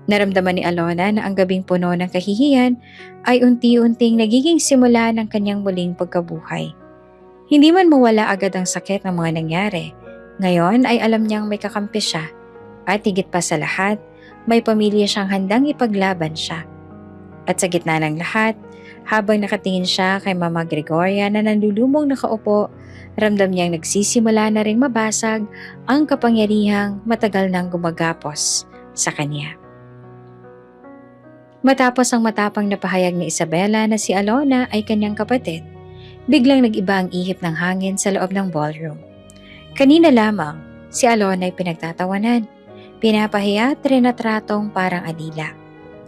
Naramdaman ni Alona na ang gabing puno ng kahihiyan ay unti-unting nagiging simula ng kanyang muling pagkabuhay. Hindi man mawala agad ang sakit ng mga nangyari, ngayon ay alam niyang may kakampi siya at higit pa sa lahat, may pamilya siyang handang ipaglaban siya. At sa gitna ng lahat, habang nakatingin siya kay Mama Gregoria na nandulumong nakaupo, ramdam niyang nagsisimula na ring mabasag ang kapangyarihang matagal nang gumagapos sa kanya. Matapos ang matapang na pahayag ni Isabela na si Alona ay kanyang kapatid, biglang nag-iba ang ihip ng hangin sa loob ng ballroom. Kanina lamang, si Alona ay pinagtatawanan, pinapahiya at trinatratong parang alila.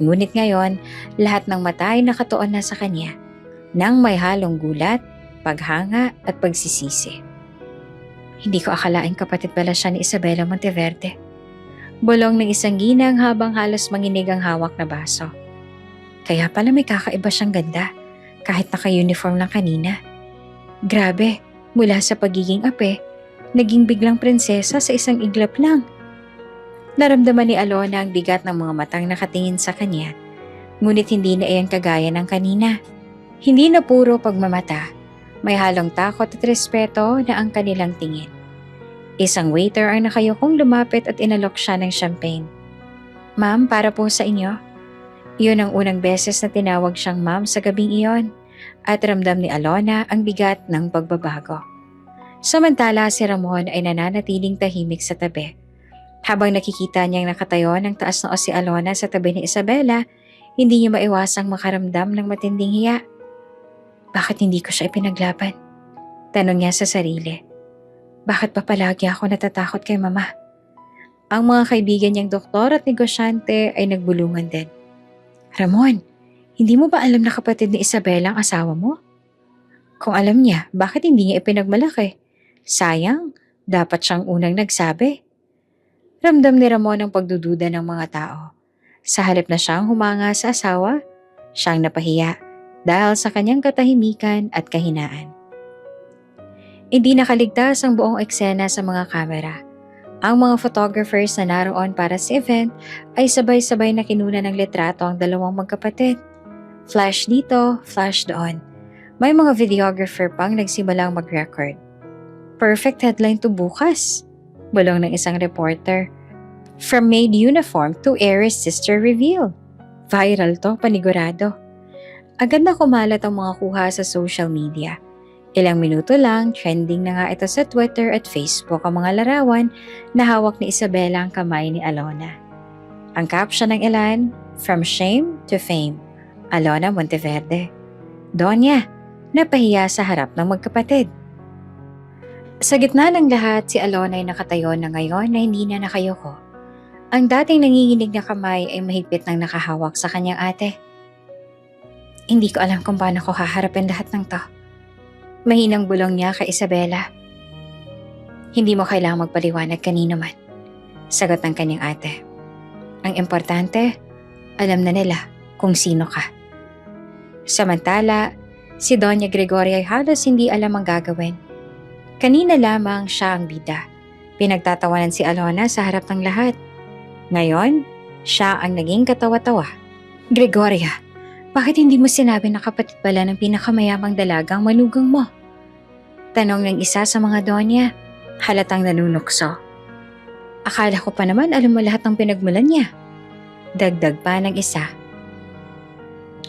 Ngunit ngayon, lahat ng mata ay nakatuon na sa kanya, nang may halong gulat, paghanga at pagsisisi. Hindi ko akalaing kapatid pala siya ni Isabela Monteverde. Bulong ng isang ginang habang halos manginig ang hawak na baso. Kaya pala may kakaiba siyang ganda, kahit naka-uniform lang kanina. Grabe, mula sa pagiging ape, naging biglang prinsesa sa isang iglap lang. Naramdaman ni Alona ang bigat ng mga matang nakatingin sa kanya, ngunit hindi na iyan kagaya ng kanina. Hindi na puro pagmamata, may halong takot at respeto na ang kanilang tingin. Isang waiter ang nakayukong lumapit at inalok siya ng champagne. "Ma'am, para po sa inyo." Iyon ang unang beses na tinawag siyang ma'am sa gabing iyon, at ramdam ni Alona ang bigat ng pagbabago. Samantala si Ramon ay nananatiling tahimik sa tabi. Habang nakikita niyang nakatayo ng taas na si Alona sa tabi ni Isabela, hindi niya maiwasang makaramdam ng matinding hiya. Bakit hindi ko siya ipinaglaban? Tanong niya sa sarili. Bakit pa palagi ako natatakot kay mama? Ang mga kaibigan niyang doktor at negosyante ay nagbulungan din. Ramon, hindi mo ba alam na kapatid ni Isabela ang asawa mo? Kung alam niya, bakit hindi niya ipinagmalaki? Sayang, dapat siyang unang nagsabi. Ramdam ni Ramon ang pagdududa ng mga tao. Sa halip na siyang humanga sa asawa, siyang napahiya dahil sa kanyang katahimikan at kahinaan. Hindi nakaligtas ang buong eksena sa mga kamera. Ang mga photographers na naroon para sa event ay sabay-sabay na kinuna ng litrato ang dalawang magkapatid. Flash dito, flash doon. May mga videographer pang nagsimulang mag-record. Perfect headline to bukas, bulong ng isang reporter. From maid uniform to heiress sister reveal. Viral to, panigurado. Agad na kumalat ang mga kuha sa social media. Ilang minuto lang, trending na nga ito sa Twitter at Facebook ang mga larawan na hawak ni Isabela ang kamay ni Alona. Ang caption ng ilan, From Shame to Fame, Alona Monteverde. Donya, napahiya sa harap ng magkapatid. Sa gitna ng lahat, si Alona ay nakatayo na ngayon na hindi na nakayoko. Ang dating nanginginig na kamay ay mahigpit nang nakahawak sa kanyang ate. Hindi ko alam kung paano ko haharapin lahat ng to. Mahinang bulong niya kay Isabela. Hindi mo kailangang magpaliwanag kanino man, sagot ng kanyang ate. Ang importante, alam na nila kung sino ka. Samantala, si Doña Gregoria ay halos hindi alam ang gagawin. Kanina lamang siya ang bida. Pinagtatawanan si Alona sa harap ng lahat. Ngayon, siya ang naging katawa-tawa. Gregoria, bakit hindi mo sinabi na kapatid pala ng pinakamayamang dalagang manugang mo? Tanong ng isa sa mga donya, halatang nanunukso. Akala ko pa naman alam mo lahat ng pinagmulan niya. Dagdag pa ng isa.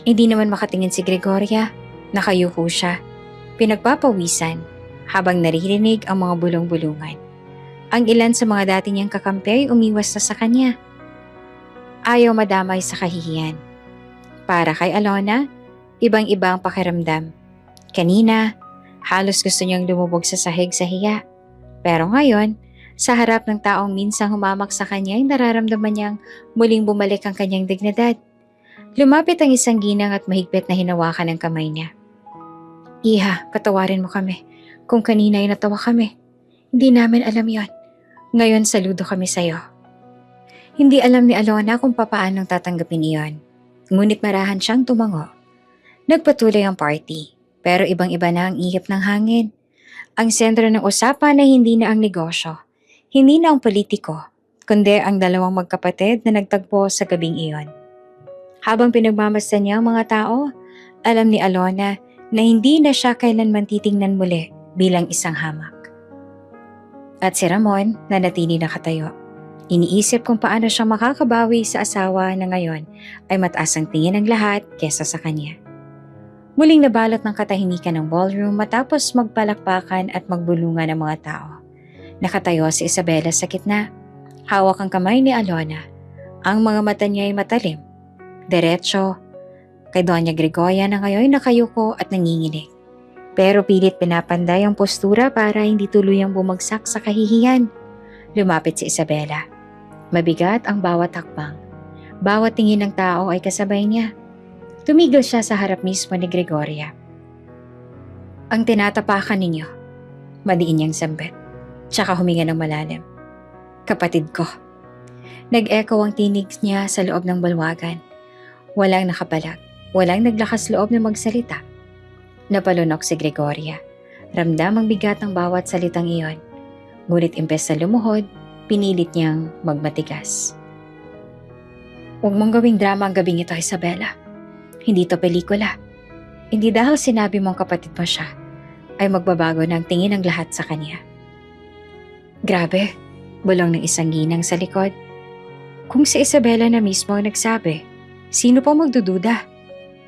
Hindi naman makatingin si Gregoria, nakayuko siya, pinagpapawisan habang naririnig ang mga bulong-bulungan. Ang ilan sa mga dati niyang kakampi ay umiwas na sa kanya. Ayaw madamay sa kahihiyan. Para kay Alona, ibang-iba ang pakiramdam. Kanina, halos gusto niyang lumubog sa sahig sa hiya. Pero ngayon, sa harap ng taong minsang humamak sa kanya ay nararamdaman niyang muling bumalik ang kanyang dignidad. Lumapit ang isang ginang at mahigpit na hinawakan ang kamay niya. Iha, patawarin mo kami. Kung kanina ay natawa kami. Hindi namin alam yon. Ngayon saludo kami sa'yo. Hindi alam ni Alona kung papaanong tatanggapin iyon. Ngunit marahan siyang tumango. Nagpatuloy ang party, pero ibang-iba na ang ihip ng hangin. Ang sentro ng usapan ay hindi na ang negosyo, hindi na ang politiko, kundi ang dalawang magkapatid na nagtagpo sa gabing iyon. Habang pinagmamasdan niya ang mga tao, alam ni Alona na hindi na siya kailanman titingnan muli bilang isang hamak. At si Ramon na natili nakatayo. Iniisip kung paano siya makakabawi sa asawa na ngayon ay mataas ang tingin ng lahat kesa sa kanya. Muling nabalot ng katahimikan ng ballroom matapos magpalakpakan at magbulungan ng mga tao. Nakatayo si Isabela sa gitna. Hawak ang kamay ni Alona. Ang mga mata niya ay matalim. Diretso kay Doña Gregoria na ngayon nakayuko at nanginginig. Pero pilit pinapanday ang postura para hindi tuluyang bumagsak sa kahihiyan. Lumapit si Isabela. Mabigat ang bawat hakbang. Bawat tingin ng tao ay kasabay niya. Tumigil siya sa harap mismo ni Gregoria. Ang tinatapakan ninyo, madiin niyang sambit. Tsaka huminga ng malalim. Kapatid ko. Nag-echo ang tinig niya sa loob ng balwagan. Walang nakapalag. Walang naglakas loob na magsalita. Napalunok si Gregoria. Ramdam ang bigat ng bawat salitang iyon. Ngunit imbes na lumuhod, pinilit niyang magmatigas. Huwag mong gawing drama ang gabing ito, Isabela. Hindi to pelikula. Hindi dahil sinabi mong kapatid mo siya, ay magbabago ng tingin ng lahat sa kanya. Grabe, bulong ng isang ginang sa likod. Kung si Isabela na mismo ang nagsabi, sino pa magdududa?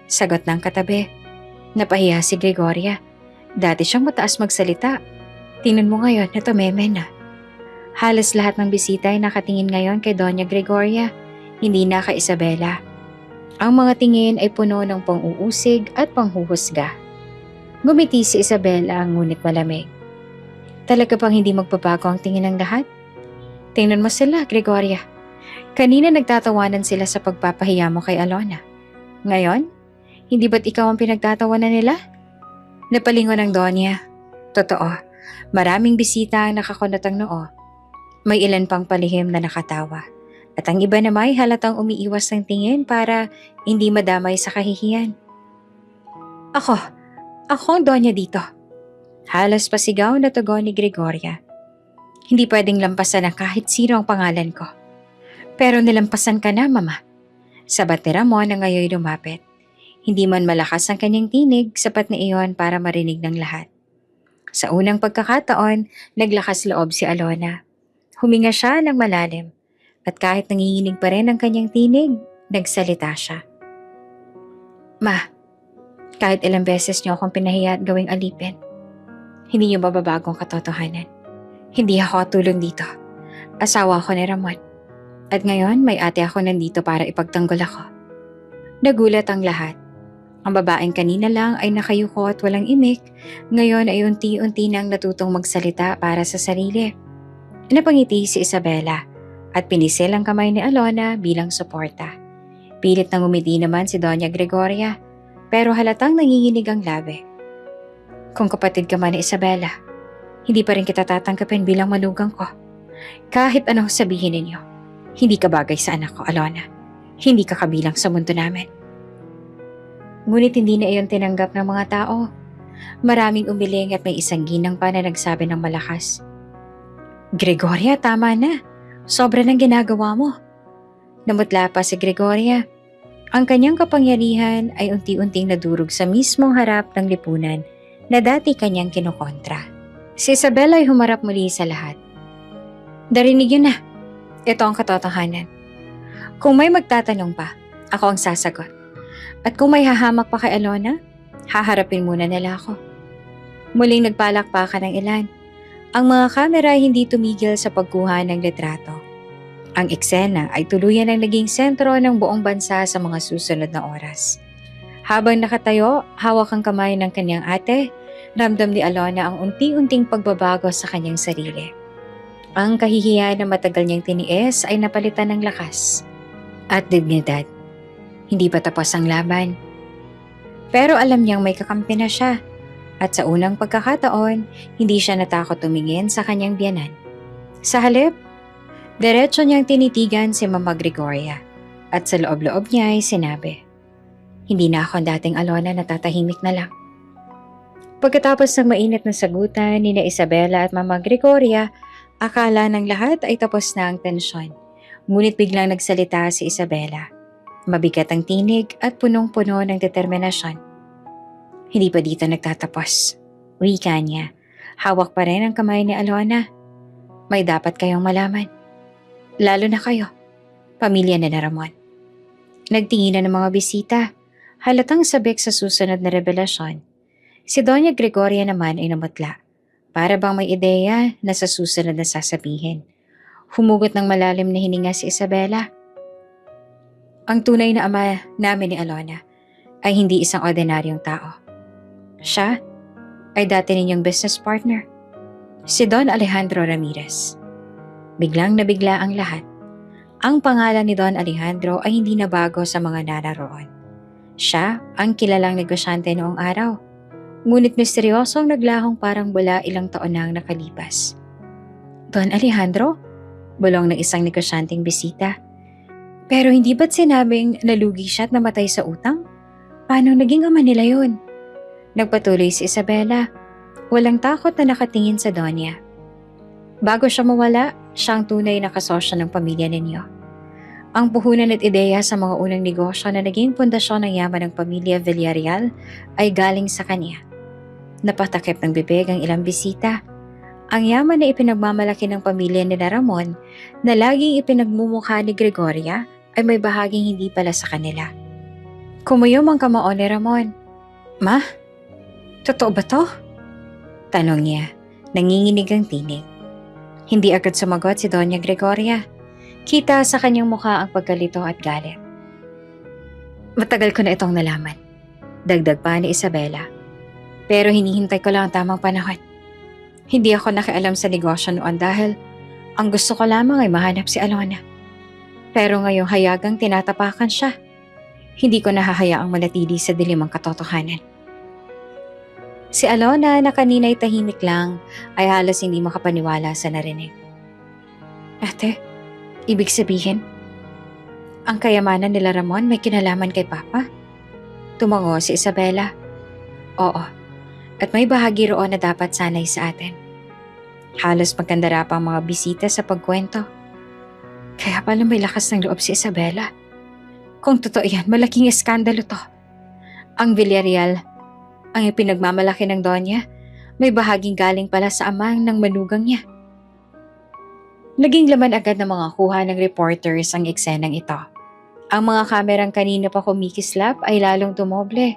Sagot ng katabi. Napahiya si Gregoria. Dati siyang mataas magsalita. Tingnan mo ngayon na tumeme na. Halos lahat ng bisita ay nakatingin ngayon kay Doña Gregoria, hindi na kay Isabela. Ang mga tingin ay puno ng pang-uusig at panghuhusga. Gumiti si Isabela ngunit malamig. Talaga bang hindi magbabago ang tingin ng lahat? Tingnan mo sila, Gregoria. Kanina nagtatawanan sila sa pagpapahiya mo kay Alona. Ngayon, hindi ba't ikaw ang pinagtatawanan nila? Napalingon ng Donya. Totoo, maraming bisita ang nakakunot ang noo. May ilan pang palihim na nakatawa. At ang iba naman ay halatang umiiwas ng tingin para hindi madamay sa kahihiyan. Ako ang Donya dito. Halos pasigaw na tugon ni Gregoria. Hindi pwedeng lampasan ng kahit sino ang pangalan ko. Pero nilampasan ka na, Mama. Sabat ni Ramon na ngayon lumapit. Hindi man malakas ang kanyang tinig, sapat na iyon para marinig ng lahat. Sa unang pagkakataon, naglakas loob si Alona. Huminga siya ng malalim. At kahit nanginginig pa rin ang kanyang tinig, nagsalita siya. Ma, kahit ilang beses niyo akong pinahiya at gawing alipin, hindi niyo mababago ang katotohanan. Hindi ako tulong dito. Asawa ako ni Ramon. At ngayon may ate ako nandito para ipagtanggol ako. Nagulat ang lahat. Ang babaeng kanina lang ay nakayuko at walang imik, ngayon ay unti-unti nang natutong magsalita para sa sarili. Napangiti si Isabela at pinisil ang kamay ni Alona bilang suporta. Pilit nang umiti naman si Doña Gregoria, pero halatang nanginginig ang labi. Kung kapatid ka man ni Isabela, hindi pa rin kita tatanggapin bilang manugang ko. Kahit anong sabihin ninyo, hindi ka bagay sa anak ko, Alona. Hindi ka kabilang sa mundo namin. Ngunit hindi na iyon tinanggap ng mga tao. Maraming umiling at may isang ginang pa na nagsabi ng malakas. Gregoria, tama na. Sobra ng ginagawa mo. Namutla pa si Gregoria. Ang kanyang kapangyarihan ay unti-unting nadurog sa mismong harap ng lipunan na dati kanyang kinukontra. Si Isabela ay humarap muli sa lahat. Darinig yun na. Ito ang katotohanan. Kung may magtatanong pa, ako ang sasagot. At kung may hahamak pa kay Alona, haharapin muna nila ako. Muling nagpalakpakan ng ilan. Ang mga kamera ay hindi tumigil sa pagkuha ng litrato. Ang eksena ay tuluyan ang naging sentro ng buong bansa sa mga susunod na oras. Habang nakatayo, hawak ang kamay ng kanyang ate, ramdam ni Alona ang unti-unting pagbabago sa kanyang sarili. Ang kahihiyan na matagal niyang tiniis ay napalitan ng lakas at dignidad. Hindi pa tapos ang laban. Pero alam niyang may kakampi na siya at sa unang pagkakataon, hindi siya natakot tumingin sa kanyang biyanan. Sa halip, diretso niyang tinitigan si Mama Gregoria at sa loob-loob niya ay sinabi, hindi na ako dating Alona na tatahimik na lang. Pagkatapos ng mainit na sagutan ni Isabela at Mama Gregoria, akala ng lahat ay tapos na ang tensyon. Ngunit biglang nagsalita si Isabela. Mabigat ang tinig at punong-puno ng determinasyon. Hindi pa dito nagtatapos. Wika niya. Hawak pa rin ang kamay ni Alona. May dapat kayong malaman. Lalo na kayo. Pamilya na Ramon. Nagtinginan ng mga bisita. Halatang sabik sa susunod na revelasyon. Si Doña Gregoria naman ay namutla. Para bang may ideya na sa susunod na sasabihin. Humugot ng malalim na hininga si Isabela. Ang tunay na ama namin ni Alona ay hindi isang ordinaryong tao. Siya ay dati ninyong business partner, si Don Alejandro Ramirez. Biglang nabigla ang lahat. Ang pangalan ni Don Alejandro ay hindi nabago sa mga nanaroon. Siya ang kilalang negosyante noong araw, ngunit misteryosong naglahong parang wala ilang taon nang nakalipas. Don Alejandro? Bulong ng isang negosyanteng bisita. Pero hindi ba't sinabing nalugi siya at namatay sa utang? Paano naging ama nila yun? Nagpatuloy si Isabela. Walang takot na nakatingin sa Donya. Bago siya mawala, siya ang tunay na kasosyo ng pamilya ninyo. Ang puhunan at ideya sa mga unang negosyo na naging pundasyon ng yaman ng pamilya Villarreal ay galing sa kanya. Napatakip ng bibig ang ilang bisita. Ang yaman na ipinagmamalaki ng pamilya ni Ramon na laging ipinagmumukha ni Gregoria ay may bahaging hindi pala sa kanila. Kumuyom ang kamao ni Ramon. Ma, totoo ba to? Tanong niya, nanginginig ang tinig. Hindi agad sumagot si Doña Gregoria. Kita sa kanyang mukha ang pagkalito at galit. Matagal ko na itong nalaman. Dagdag pa ni Isabela. Pero hinihintay ko lang ang tamang panahon. Hindi ako nakialam sa negosyo noon dahil ang gusto ko lamang ay mahanap si Alona. Pero ngayong hayagang tinatapakan siya, hindi ko nahahayaang manatili sa dilim ang katotohanan. Si Alona na kanina'y tahimik lang ay halos hindi makapaniwala sa narinig. Ate, ibig sabihin, ang kayamanan nila Ramon may kinalaman kay Papa? Tumango si Isabela. Oo, at may bahagi roon na dapat sanay sa atin. Halos magkandara pa ang mga bisita sa pagkwento. Kaya pala may lakas ng loob si Isabela. Kung totoo yan, malaking eskandalo to. Ang Villarreal, ang ipinagmamalaki ng Donya, may bahaging galing pala sa amang ng manugang niya. Naging laman agad ng mga kuha ng reporters ang eksenang ito. Ang mga kamerang kanina pa kumikislap ay lalong tumoble.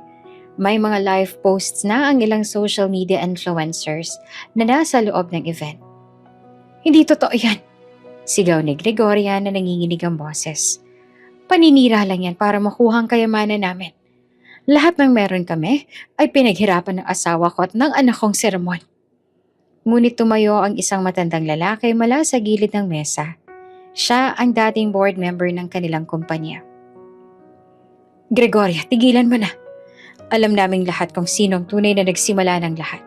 May mga live posts na ang ilang social media influencers na nasa loob ng event. Hindi totoo yan, sigaw ni Gregoria na nanginginig ang boses. Paninira lang yan para makuha ang kayamanan namin. Lahat ng meron kami ay pinaghirapan ng asawa ko at ng anak kong si Ramon. Ngunit tumayo ang isang matandang lalaki mula sa gilid ng mesa. Siya ang dating board member ng kanilang kumpanya. Gregoria, tigilan mo na. Alam naming lahat kung sino ang tunay na nagsimula ng lahat.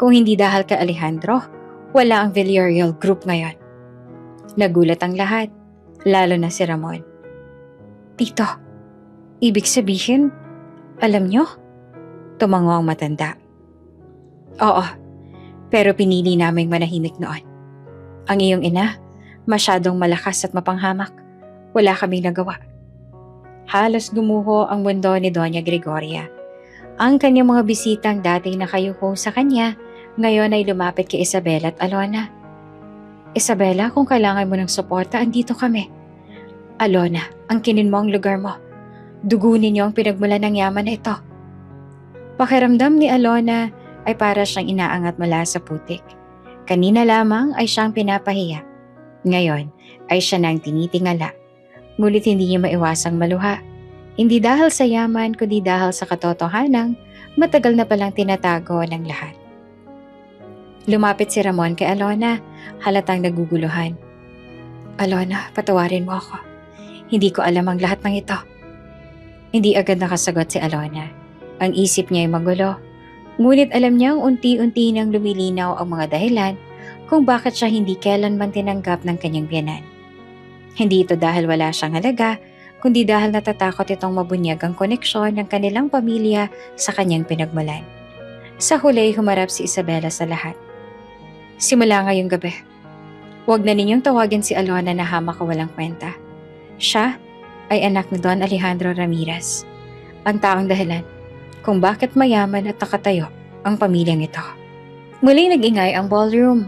Kung hindi dahil kay Alejandro, wala ang Villarreal Group ngayon. Nagulat ang lahat, lalo na si Ramon. Tito, ibig sabihin, alam nyo? Tumango ang matanda. Oo, pero pinili naming manahimik noon. Ang iyong ina, masyadong malakas at mapanghamak. Wala kaming nagawa. Halos gumuho ang mundo ni Doña Gregoria. Ang kanyang mga bisitang dating nakayuko sa kanya, ngayon ay lumapit kay Isabela at Alona. Isabela, kung kailangan mo ng suporta, andito kami. Alona, ang kinin mo ang lugar mo. Dugunin niyo ang pinagmulan ng yaman na ito. Pakiramdam ni Alona ay para siyang inaangat mula sa putik. Kanina lamang ay siyang pinapahiya. Ngayon ay siya nang tinitingala. Ngunit hindi niya maiwasang maluha. Hindi dahil sa yaman kundi dahil sa katotohanang matagal na palang tinatago ng lahat. Lumapit si Ramon kay Alona, halatang naguguluhan. Alona, patawarin mo ako. Hindi ko alam ang lahat ng ito. Hindi agad nakasagot si Alona. Ang isip niya ay magulo. Ngunit alam niyang unti-unti nang lumilinaw ang mga dahilan kung bakit siya hindi kailanman tinanggap ng kanyang biyanan. Hindi ito dahil wala siyang halaga, kundi dahil natatakot itong mabunyag ang koneksyon ng kanilang pamilya sa kanyang pinagmulan. Sa huli, humarap si Isabela sa lahat. Simula ngayong gabi, huwag na ninyong tawagin si Alona na hamak o walang kwenta. Siya ay anak ni Don Alejandro Ramirez, ang taong dahilan kung bakit mayaman at nakatayo ang pamilyang ito. Muling nag-ingay ang ballroom.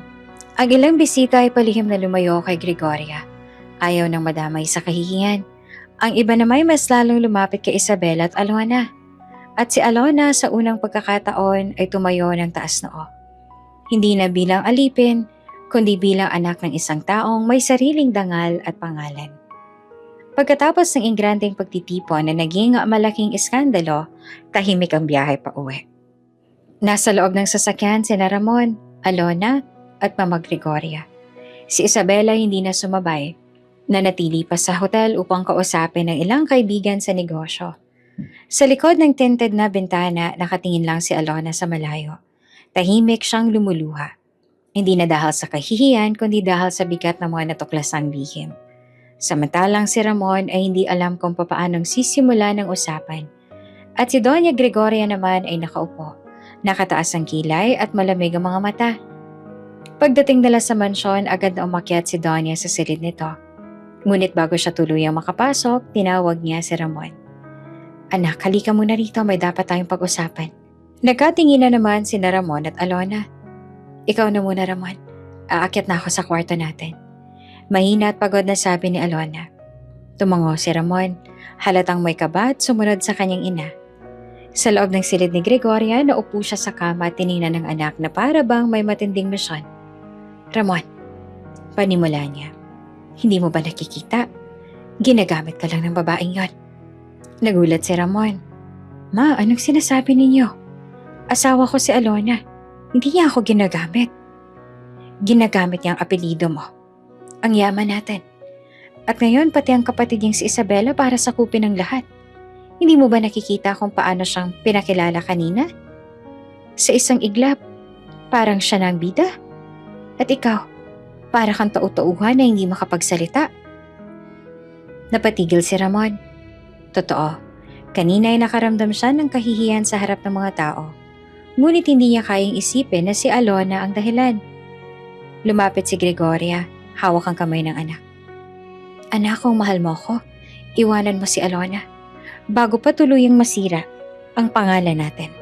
Ang ilang bisita ay palihim na lumayo kay Gregoria. Ayaw nang madamay sa kahihiyan. Ang iba naman mas lalong lumapit kay Isabela at Alona. At si Alona sa unang pagkakataon ay tumayo ng taas noo. Hindi na bilang alipin, kundi bilang anak ng isang taong may sariling dangal at pangalan. Pagkatapos ng ingrandeng pagtitipon na naging malaking iskandalo, tahimik ang biyahe pa uwi. Nasa loob ng sasakyan sina Ramon, Alona at Mama Gregoria. Si Isabela hindi na sumabay, nanatili pa sa hotel upang kausapin ng ilang kaibigan sa negosyo. Sa likod ng tinted na bintana, nakatingin lang si Alona sa malayo. Tahimik siyang lumuluha. Hindi na dahil sa kahihiyan, kundi dahil sa bigat ng mga natuklasang lihim. Samantalang si Ramon ay hindi alam kung papaanong sisimula ng usapan. At si Doña Gregoria naman ay nakaupo, nakataas ang kilay at malamig ang mga mata. Pagdating nila sa mansyon, agad na umakyat si Doña sa silid nito. Ngunit bago siya tuluyang makapasok, tinawag niya si Ramon. Anak, halika muna rito, may dapat tayong pag-usapan. Nagkatingin na naman si Ramon at Alona. Ikaw na muna, Ramon. Aakyat na ako sa kwarto natin. Mahina at pagod na sabi ni Alona. Tumango si Ramon, halatang may kaba at sumunod sa kanyang ina. Sa loob ng silid ni Gregoria, naupo siya sa kama at tiningnan ng anak na para bang may matinding misyon. Ramon, panimula niya. Hindi mo ba nakikita? Ginagamit ka lang ng babaeng yon. Nagulat si Ramon. Ma, anong sinasabi ninyo? Asawa ko si Alona. Hindi niya ako ginagamit. Ginagamit niya ang apelido mo. Ang yaman natin. At ngayon pati ang kapatid niyang si Isabela para sakupin ang lahat. Hindi mo ba nakikita kung paano siyang pinakilala kanina? Sa isang iglap, parang siya na ang bida. At ikaw, para kang tau-tauhan na hindi makapagsalita. Napatigil si Ramon. Totoo, kanina ay nakaramdam siya ng kahihiyan sa harap ng mga tao. Ngunit hindi niya kayang isipin na si Alona ang dahilan. Lumapit si Gregoria, hawak ang kamay ng anak. Anak, kung mahal mo ko, iwanan mo si Alona bago pa tuluyang masira ang pangalan natin.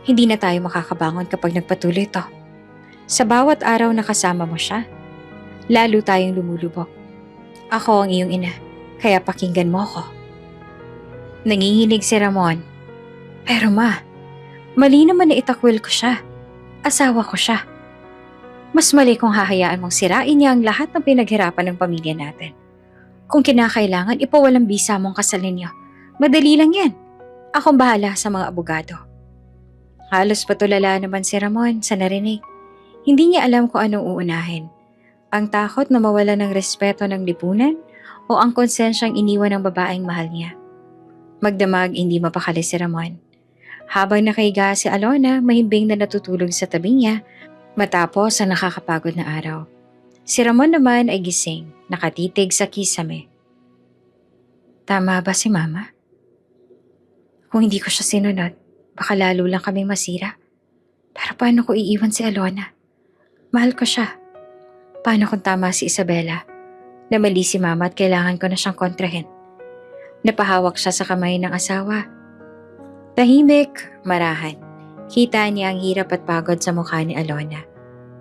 Hindi na tayo makakabangon kapag nagpatuloy ito. Sa bawat araw na kasama mo siya, lalo tayong lumulubog. Ako ang iyong ina, kaya pakinggan mo ko. Nanginginig si Ramon. Pero ma, mali naman na itakwil ko siya. Asawa ko siya. Mas mali kung hahayaan mong sirain niya ang lahat ng pinaghirapan ng pamilya natin. Kung kinakailangan, ipawalang bisa mong kasal ninyo. Madali lang yan. Akong bahala sa mga abogado. Halos patulala naman si Ramon sa narinig. Hindi niya alam kung anong uunahin. Ang takot na mawala ng respeto ng lipunan o ang konsensyang iniwan ng babaeng mahal niya. Magdamag hindi mapakali si Ramon. Habang nakahiga si Alona, mahimbing na natutulog sa tabi niya matapos ang nakakapagod na araw. Si Ramon naman ay gising, nakatitig sa kisame. Tama ba si Mama? Kung hindi ko siya sinunod, baka lalo lang kaming masira. Pero paano ko iiwan si Alona? Mahal ko siya. Paano kung tama si Isabela? Na mali si Mama at kailangan ko na siyang kontrahin. Napahawak siya sa kamay ng asawa. Tahimik, marahan. Kita niya ang hirap at pagod sa mukha ni Alona.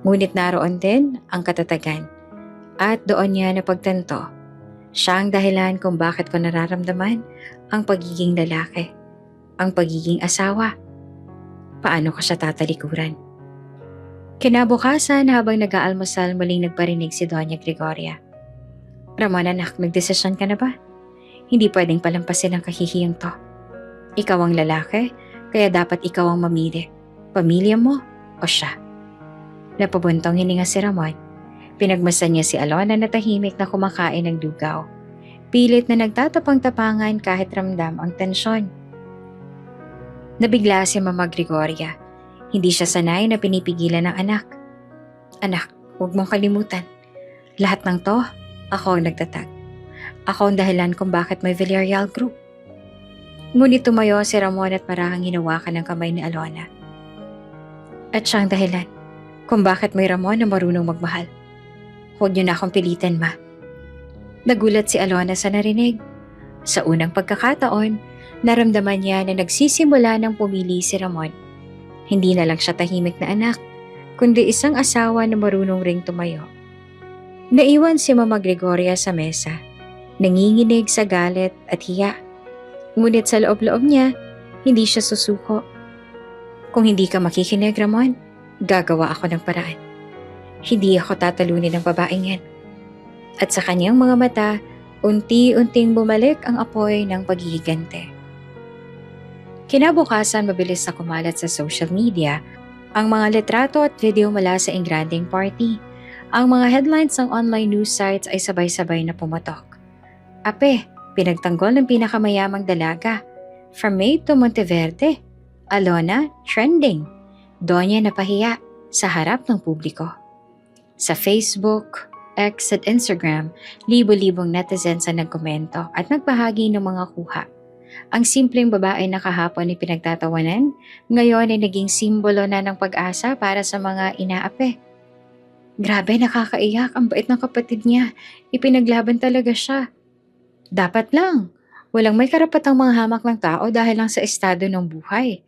Ngunit naroon din ang katatagan. At doon niya napagtanto. Siya ang dahilan kung bakit ko nararamdaman ang pagiging lalaki. Ang pagiging asawa. Paano ko siya tatalikuran? Kinabukasan habang nag-aalmusal muling nagparinig si Doña Gregoria. Ramon anak, nagdesisyon ka na ba? Hindi pwedeng palampasin ang kahihiyang to. Ikaw ang lalaki, kaya dapat ikaw ang mamili. Pamilya mo o siya? Napabuntong hininga si Ramon. Pinagmasan niya si Alona na tahimik na kumakain ng lugaw. Pilit na nagtatapang-tapangan kahit ramdam ang tensyon. Nabigla si Mama Gregoria. Hindi siya sanay na pinipigilan ng anak. Anak, huwag mong kalimutan. Lahat ng to, ako ang nagtatag. Ako ang dahilan kung bakit may Villarreal Group. Ngunit tumayo si Ramon at marahang hinawakan ng kamay ni Alona. At siyang dahilan kung bakit may Ramon na marunong magmahal. Huwag niyo na akong pilitan, Ma. Nagulat si Alona sa narinig. Sa unang pagkakataon, naramdaman niya na nagsisimula ng pumili si Ramon. Hindi na lang siya tahimik na anak, kundi isang asawa na marunong ring tumayo. Naiwan si Mama Gregoria sa mesa, nanginginig sa galit at hiya. Ngunit sa loob-loob niya, hindi siya susuko. Kung hindi ka makikinig, Ramon, gagawa ako ng paraan. Hindi ako tatalunin ng babaeng yan. At sa kanyang mga mata, Unti-unting bumalik ang apoy ng paghihigante. Kinabukasan mabilis na kumalat sa social media ang mga litrato at video mula sa engranding party. Ang mga headlines ng online news sites ay sabay-sabay na pumatok. Ape, pinagtanggol ng pinakamayamang dalaga. From May to Monteverde. Alona, trending. Donya napahiya sa harap ng publiko. Sa Facebook, X at Instagram, libo-libong netizens ang nagkomento at nagbahagi ng mga kuha. Ang simpleng babae na kahapon ay pinagtatawanan, ngayon ay naging simbolo na ng pag-asa para sa mga inaape. Grabe, nakakaiyak, ang bait ng kapatid niya. Ipinaglaban talaga siya. Dapat lang. Walang may karapatang manghamak ng tao dahil lang sa estado ng buhay.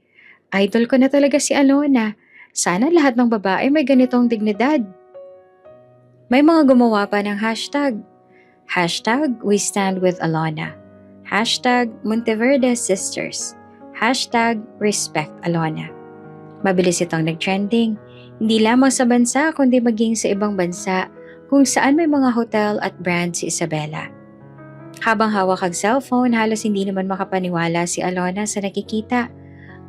Idol ko na talaga si Alona. Sana lahat ng babae may ganitong dignidad. May mga gumawa pa ng hashtag. Hashtag We Stand With Alona. Hashtag Monteverde Sisters. Hashtag Respect Alona. Mabilis itong nag-trending, hindi lamang sa bansa kundi maging sa ibang bansa kung saan may mga hotel at brand si Isabela. Habang hawak ang cellphone, halos hindi naman makapaniwala si Alona sa nakikita.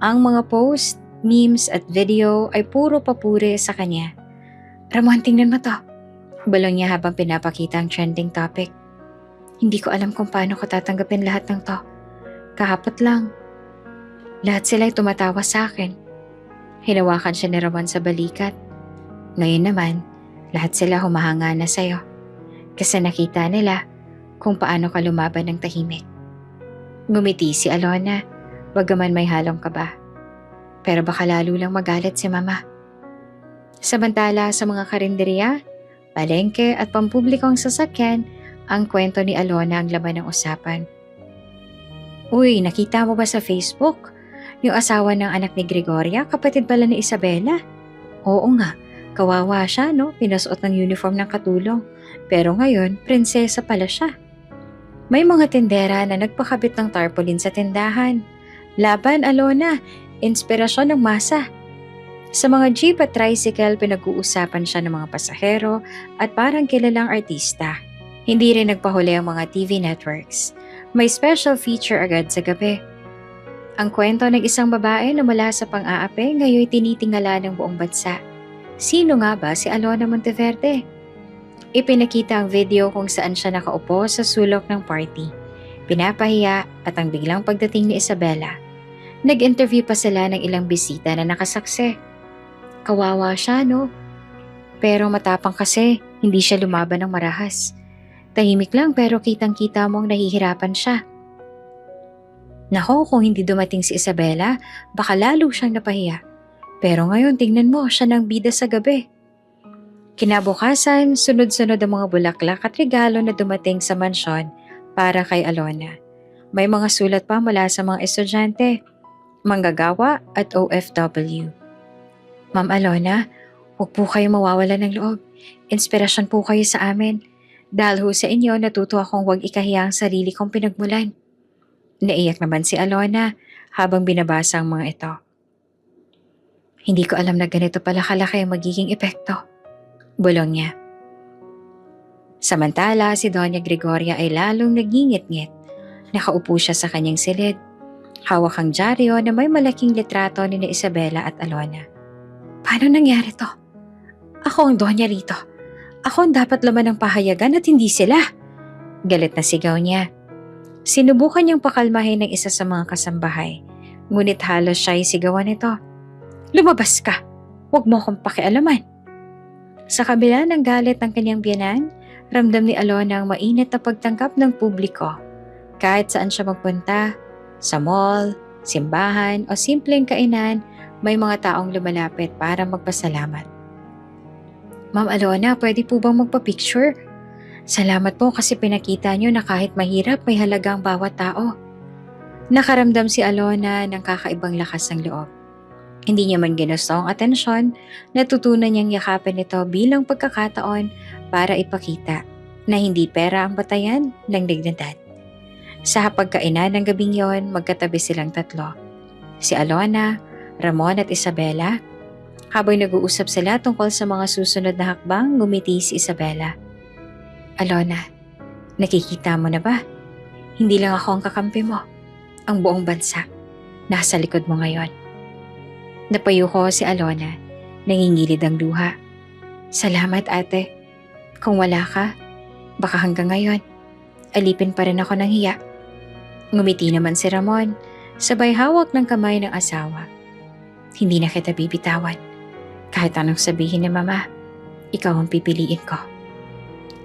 Ang mga post, memes at video ay puro papuri sa kanya. Ramon, tingnan mo to. Balong niya habang pinapakita ang trending topic. Hindi ko alam kung paano ko tatanggapin lahat ng to. Kahapot lang. Lahat sila ay tumatawa sa akin. Hinawakan siya ni Ramon sa balikat. Ngayon naman, lahat sila humahanga na sa'yo. Kasi nakita nila kung paano ka lumaban ng tahimik. Ngumiti si Alona, bagaman may halong kaba. Pero baka lalo lang magalit si Mama. Samantala sa mga karinderya, palengke at pampublikong sasakyan, ang kwento ni Alona ang laman ng usapan. Uy, nakita mo ba sa Facebook? Yung asawa ng anak ni Gregoria, kapatid pala ni Isabela? Oo nga, kawawa siya no, pinasuot ng uniform ng katulong. Pero ngayon, prinsesa pala siya. May mga tindera na nagpakabit ng tarpaulin sa tindahan. Laban, Alona, inspirasyon ng masa. Sa mga jeep at tricycle, pinag-uusapan siya ng mga pasahero at parang kilalang artista. Hindi rin nagpahuli ang mga TV networks. May special feature agad sa gabi. Ang kwento ng isang babae na mula sa pang-aape ngayon tinitingala ng buong bansa. Sino nga ba si Alona Monteverde? Ipinakita ang video kung saan siya nakaupo sa sulok ng party. Pinapahiya at ang biglang pagdating ni Isabela. Nag-interview pa sila ng ilang bisita na nakasaksi. Kawawa siya, no? Pero matapang kasi, hindi siya lumaban ng marahas. Tahimik lang pero kitang-kita mong nahihirapan siya. Nako, kung hindi dumating si Isabela, baka lalo siyang napahiya. Pero ngayon tingnan mo, siya nang bida sa gabi. Kinabukasan, sunod-sunod ang mga bulaklak at regalo na dumating sa mansyon para kay Alona. May mga sulat pa mula sa mga estudyante, manggagawa at OFW. Ma'am Alona, huwag po kayo mawawala ng loob. Inspirasyon po kayo sa amin. Dahil ho sa inyo, natuto akong huwag ikahiya ang sarili kong pinagmulan. Naiyak naman si Alona habang binabasa ang mga ito. Hindi ko alam na ganito pala kalaki ang magiging epekto. Bulong niya. Samantala, si Doña Gregoria ay lalong nagingit-ngit. Nakaupo siya sa kanyang silid. Hawak ang dyaryo na may malaking litrato ni Isabela at Alona. Paano nangyari to? Ako ang Doña rito. Ako ang dapat laman ng pahayagan at hindi sila. Galit na sigaw niya. Sinubukan niyang pakalmahin ng isa sa mga kasambahay. Ngunit halos siya'y sigawan nito. Lumabas ka! Huwag mo akong pakialaman. Sa kabila ng galit ng kanyang biyanan, ramdam ni Alona ang mainit na pagtanggap ng publiko. Kahit saan siya magpunta, sa mall, simbahan o simpleng kainan, may mga taong lumalapit para magpasalamat. Ma'am Alona, pwede po bang magpa-picture? Salamat po kasi pinakita niyo na kahit mahirap may halaga ang bawat tao. Nakaramdam si Alona ng kakaibang lakas ng loob. Hindi niya man ginusto ang atensyon, natutunan niyang yakapin ito bilang pagkakataon para ipakita na hindi pera ang batayan ng dignidad. Sa pagkainan ng gabing yon, magkatabi silang tatlo. Si Alona, Ramon at Isabela. Habang nag-uusap sila tungkol sa mga susunod na hakbang, ngumiti si Isabela. Alona, Nakikita mo na ba? Hindi lang ako ang kakampi mo. Ang buong bansa. Nasa likod mo ngayon. Napayo ko si Alona. Nangingilid ang luha. Salamat ate. Kung wala ka, baka hanggang ngayon, alipin pa rin ako ng hiya. Ngumiti naman si Ramon, sabay hawak ng kamay ng asawa. Hindi na kita bibitawan. Kahit anong sabihin ni mama, ikaw ang pipiliin ko.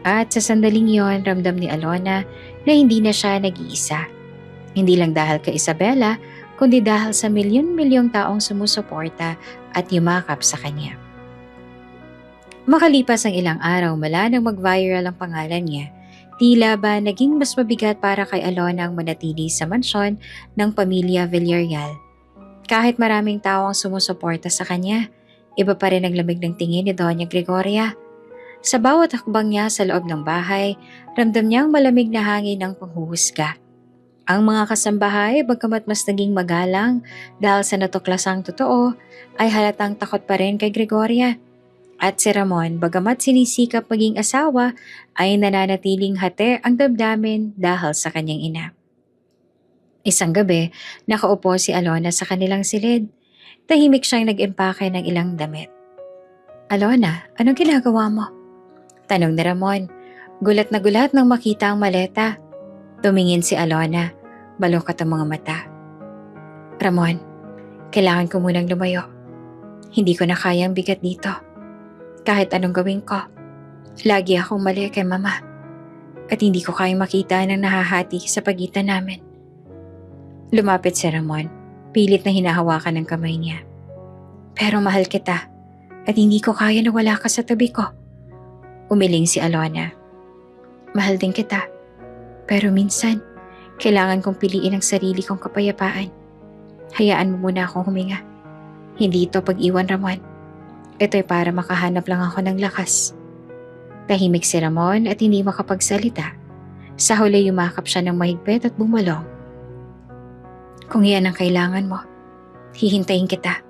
At sa sandaling yon, ramdam ni Alona na hindi na siya nag-iisa. Hindi lang dahil kay Isabela, kundi dahil sa milyon-milyong taong sumusuporta at yumakap sa kanya. Makalipas ang ilang araw mula nang mag-viral ang pangalan niya, tila ba naging mas mabigat para kay Alona ang manatili sa mansyon ng pamilya Villarreal. Kahit maraming tao ang sumusuporta sa kanya, iba pa rin ang lamig ng tingin ni Doña Gregoria. Sa bawat hakbang niya sa loob ng bahay, ramdam niyang malamig na hangin ng panghuhusga. Ang mga kasambahay, bagamat mas naging magalang dahil sa natuklasang totoo, ay halatang takot pa rin kay Gregoria. At si Ramon, bagamat sinisikap maging asawa, ay nananatiling hati ang damdamin dahil sa kanyang ina. Isang gabi, nakaupo si Alona sa kanilang silid. Tahimik siyang nag-impake ng ilang damit. Alona, anong ginagawa mo? Tanong ni Ramon. Gulat na gulat nang makita ang maleta. Tumingin si Alona. Balukot ang mga mata. Ramon, kailangan ko munang lumayo. Hindi ko na kayang bigat dito. Kahit anong gawin ko, lagi akong mali kay mama. At hindi ko kayang makita ng nahahati sa pagitan namin. Lumapit si Ramon. Pilit na hinahawakan ng kamay niya. Pero mahal kita at hindi ko kaya na wala ka sa tabi ko. Umiling si Alona. Mahal din kita. Pero minsan, kailangan kong piliin ang sarili kong kapayapaan. Hayaan mo muna akong huminga. Hindi ito pag-iwan, Ramon. Ito'y para makahanap lang ako ng lakas. Tahimik si Ramon at hindi makapagsalita. Sa huli yumakap siya ng mahigpit at bumalong. Kung iyan ang kailangan mo, hihintayin kita.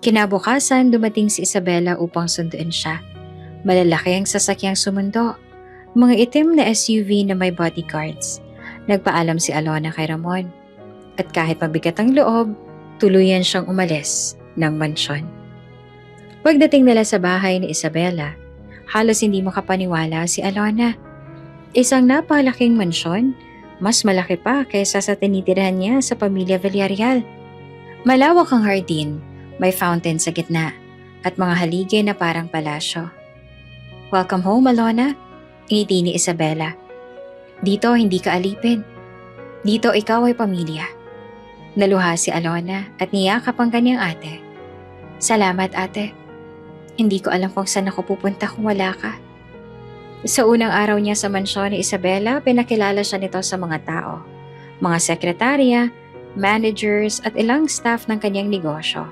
Kinabukasan, dumating si Isabela upang sunduin siya. Malalaki ang sasakyang sumundo. Mga itim na SUV na may bodyguards. Nagpaalam si Alona kay Ramon. At kahit mabigat ang loob, tuluyan siyang umalis ng mansyon. Pagdating nila sa bahay ni Isabela, halos hindi makapaniwala si Alona. Isang napakalaking mansyon, mas malaki pa kaysa sa tinitirahan niya sa pamilya Villarreal. Malawak ang hardin, may fountain sa gitna, at mga haligi na parang palasyo. Welcome home, Alona, ngiti ni Isabela. Dito hindi ka alipin. Dito ikaw ay pamilya. Naluha si Alona at niyakap ang kanyang ate. Salamat ate. Hindi ko alam kung saan ako pupunta kung wala ka. Sa unang araw niya sa mansyon ni Isabela, pinakilala siya nito sa mga tao. Mga sekretarya, managers at ilang staff ng kanyang negosyo.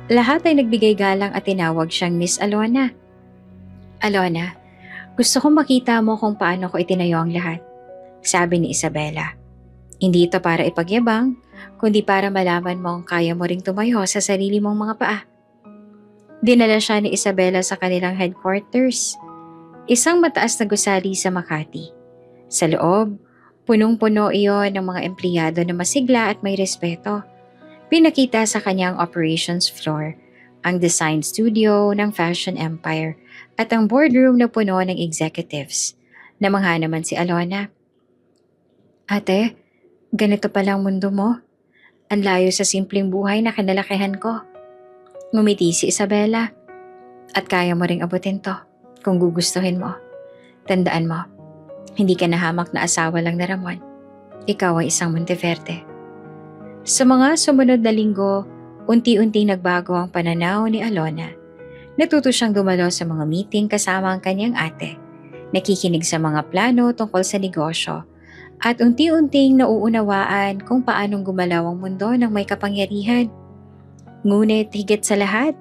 Lahat ay nagbigay galang at tinawag siyang Miss Alona. Alona, gusto kong makita mo kung paano ko itinayo ang lahat, sabi ni Isabela. Hindi ito para ipagyabang, kundi para malaman mong kaya mo ring tumayo sa sarili mong mga paa. Dinala siya ni Isabela sa kanilang headquarters, isang mataas na gusali sa Makati. Sa loob, punong-puno iyon ng mga empleyado na masigla at may respeto. Pinakita sa kanyang operations floor, ang design studio ng Fashion Empire at ang boardroom na puno ng executives. Namangha naman si Alona. Ate, ganito pala ang mundo mo. Ang layo sa simpleng buhay na kinalakihan ko. Ngumiti si Isabela. At kaya mo ring abutin to kung gugustuhin mo. Tandaan mo, hindi ka nahamak na asawa lang na Ramon. Ikaw ay isang Monteverde. Sa mga sumunod na linggo, unti-unti nagbago ang pananaw ni Alona. Natuto siyang dumalo sa mga meeting kasama ang kanyang ate. Nakikinig sa mga plano tungkol sa negosyo. At unti-unting nauunawaan kung paanong gumalaw ang mundo ng may kapangyarihan. Ngunit higit sa lahat,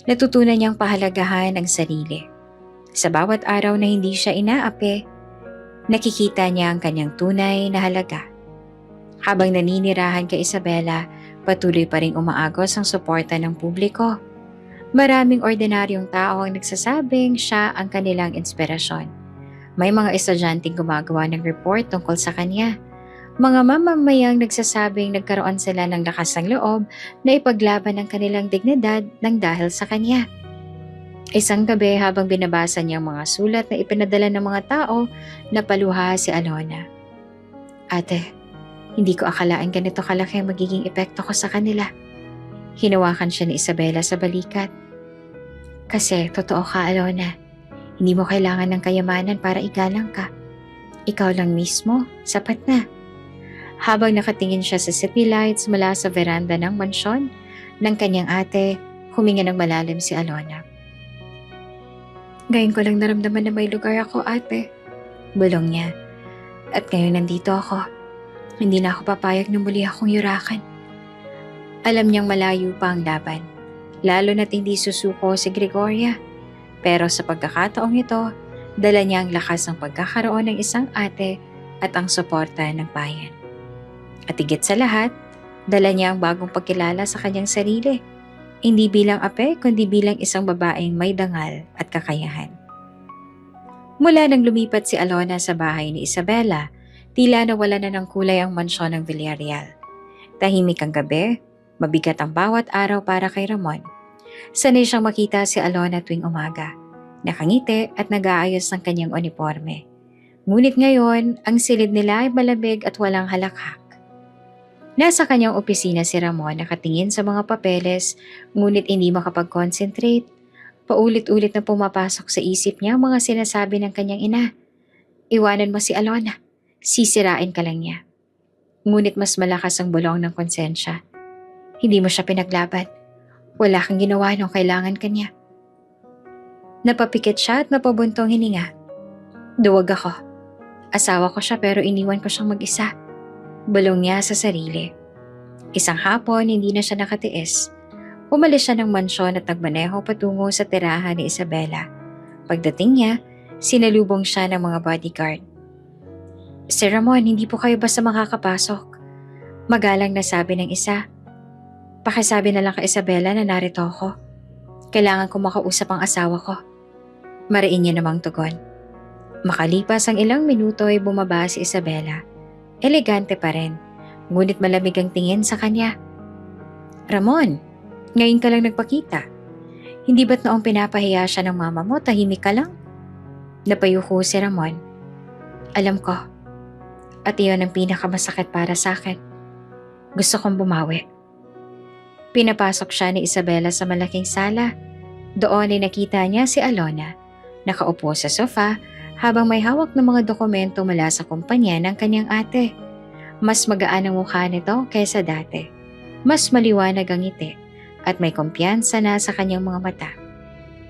natutunan niyang pahalagahan ang sarili. Sa bawat araw na hindi siya inaapi, nakikita niya ang kanyang tunay na halaga. Habang naninirahan kay Isabela, patuloy pa ring umaagos ang suporta ng publiko. Maraming ordinaryong tao ang nagsasabing siya ang kanilang inspirasyon. May mga estudyanteng gumagawa ng report tungkol sa kanya. Mga mamamayang nagsasabing nagkaroon sila ng lakas ng loob na ipaglaban ang kanilang dignidad ng dahil sa kanya. Isang gabi habang binabasa niya ang mga sulat na ipinadala ng mga tao, napaluha si Alona. Ate, hindi ko akalain ganito kalaki ang magiging epekto ko sa kanila. Hinawakan siya ni Isabela sa balikat. Kasi totoo ka, Alona. Hindi mo kailangan ng kayamanan para igalang ka. Ikaw lang mismo, sapat na. Habang nakatingin siya sa city lights mula sa veranda ng mansyon ng kanyang ate, huminga ng malalim si Alona. Ngayon ko lang naramdaman na may lugar ako, ate. Bulong niya. At ngayon nandito ako. Hindi na ako papayag na muli akong yurakan. Alam niyang malayo pa ang laban. Lalo na't hindi susuko si Gregoria. Pero sa pagkakataong ito, dala niya ang lakas ng pagkakaroon ng isang ate at ang suporta ng bayan. At higit sa lahat, dala niya ang bagong pagkilala sa kanyang sarili. Hindi bilang ape, kundi bilang isang babaeng may dangal at kakayahan. Mula nang lumipat si Alona sa bahay ni Isabela, tila nawala na ng kulay ang mansyon ng Villarreal. Tahimik ang gabi, mabigat ang bawat araw para kay Ramon. Sanay siyang makita si Alona tuwing umaga. Nakangiti at nag-aayos ng kanyang uniforme. Ngunit ngayon, ang silid nila ay malamig at walang halakhak. Nasa kanyang opisina si Ramon nakatingin sa mga papeles, ngunit hindi makapag-concentrate. Paulit-ulit na pumapasok sa isip niya ang mga sinasabi ng kanyang ina. Iwanan mo si Alona, sisirain ka lang niya. Ngunit mas malakas ang bulong ng konsensya. Hindi mo siya pinaglaban. Wala kang ginawa nung kailangan kanya. Napapikit siya at napabuntong hininga. Duwag ako. Asawa ko siya pero iniwan ko siyang mag-isa. Bulong niya sa sarili. Isang hapon, hindi na siya nakatiis. Umalis siya ng mansyon at nagmaneho patungo sa tirahan ni Isabela. Pagdating niya, sinalubong siya ng mga bodyguard. Sir Ramon, hindi po kayo basta makakapasok. Magalang na sabi ng isa. Pakisabi na lang kay Isabela na narito ako. Kailangan ko makausap ang asawa ko. Mariin niya namang tugon. Makalipas ang ilang minuto ay bumaba si Isabela. Elegante pa rin, ngunit malamig ang tingin sa kanya. Ramon, ngayon ka lang nagpakita. Hindi ba't noong pinapahiya siya ng mama mo, tahimik ka lang? Napayuko si Ramon. Alam ko, at iyon ang pinakamasakit para sa akin. Gusto kong bumawi. Pinapasok siya ni Isabela sa malaking sala. Doon ay nakita niya si Alona, nakaupo sa sofa habang may hawak ng mga dokumento mula sa kumpanya ng kanyang ate. Mas magaan ang mukha nito kaysa dati. Mas maliwanag ang ngiti at may kumpiyansa na sa kanyang mga mata.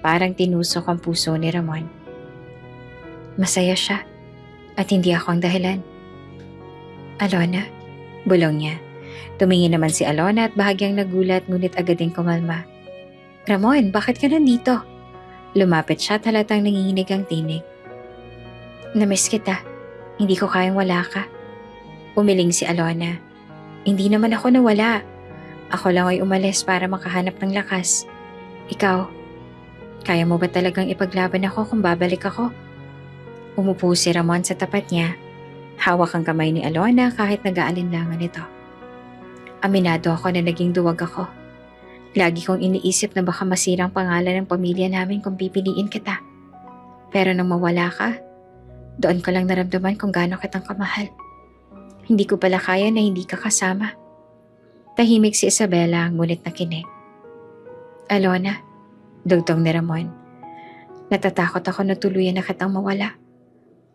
Parang tinusok ang puso ni Ramon. Masaya siya at hindi ako ang dahilan. Alona, bulong niya. Tumingin naman si Alona at bahagyang nagulat ngunit agad ding kumalma. Ramon, bakit ka nandito? Lumapit siya at halatang nanginginig ang tinig. Namiss kita. Hindi ko kayang wala ka. Umiling si Alona. Hindi naman ako nawala. Ako lang ay umalis para makahanap ng lakas. Ikaw, kaya mo ba talagang ipaglaban ako kung babalik ako? Umupo si Ramon sa tapat niya. Hawak ang kamay ni Alona kahit nag-aalinlangan ito. Aminado ako na naging duwag ako. Lagi kong iniisip na baka masirang pangalan ng pamilya namin kung pipiliin kita. Pero nang mawala ka, doon ko lang naramdaman kung gaano kitang kamahal. Hindi ko pala kaya na hindi ka kasama. Tahimik si Isabela ngunit nakinig. Alona, dugtong ni Ramon. Natatakot ako na tuluyan na kitang mawala.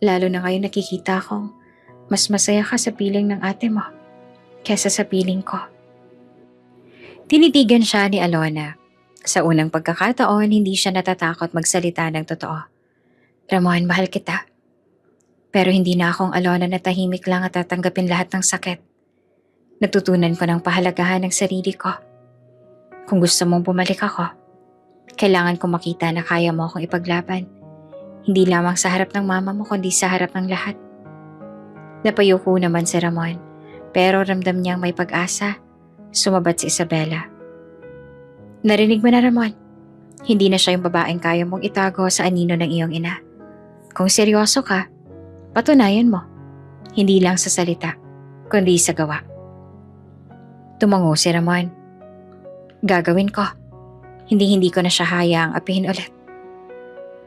Lalo na ngayon nakikita kong mas masaya ka sa piling ng ate mo kesa sa piling ko. Tinitigan siya ni Alona. Sa unang pagkakataon, hindi siya natatakot magsalita ng totoo. Ramon, mahal kita. Pero hindi na akong Alona na tahimik lang at tatanggapin lahat ng sakit. Natutunan ko ng pahalagahan ng sarili ko. Kung gusto mong bumalik ako, kailangan ko makita na kaya mo akong ipaglaban. Hindi lamang sa harap ng mama mo kundi sa harap ng lahat. Napayuko naman si Ramon, pero ramdam niyang may pag-asa. Sumabat si Isabela. Narinig mo na, Ramon. Hindi na siya yung babaeng kaya mong itago sa anino ng iyong ina. Kung seryoso ka, patunayan mo. Hindi lang sa salita, kundi sa gawa. Tumango si Ramon. Gagawin ko. Hindi ko na siya hayaang apihin ulit.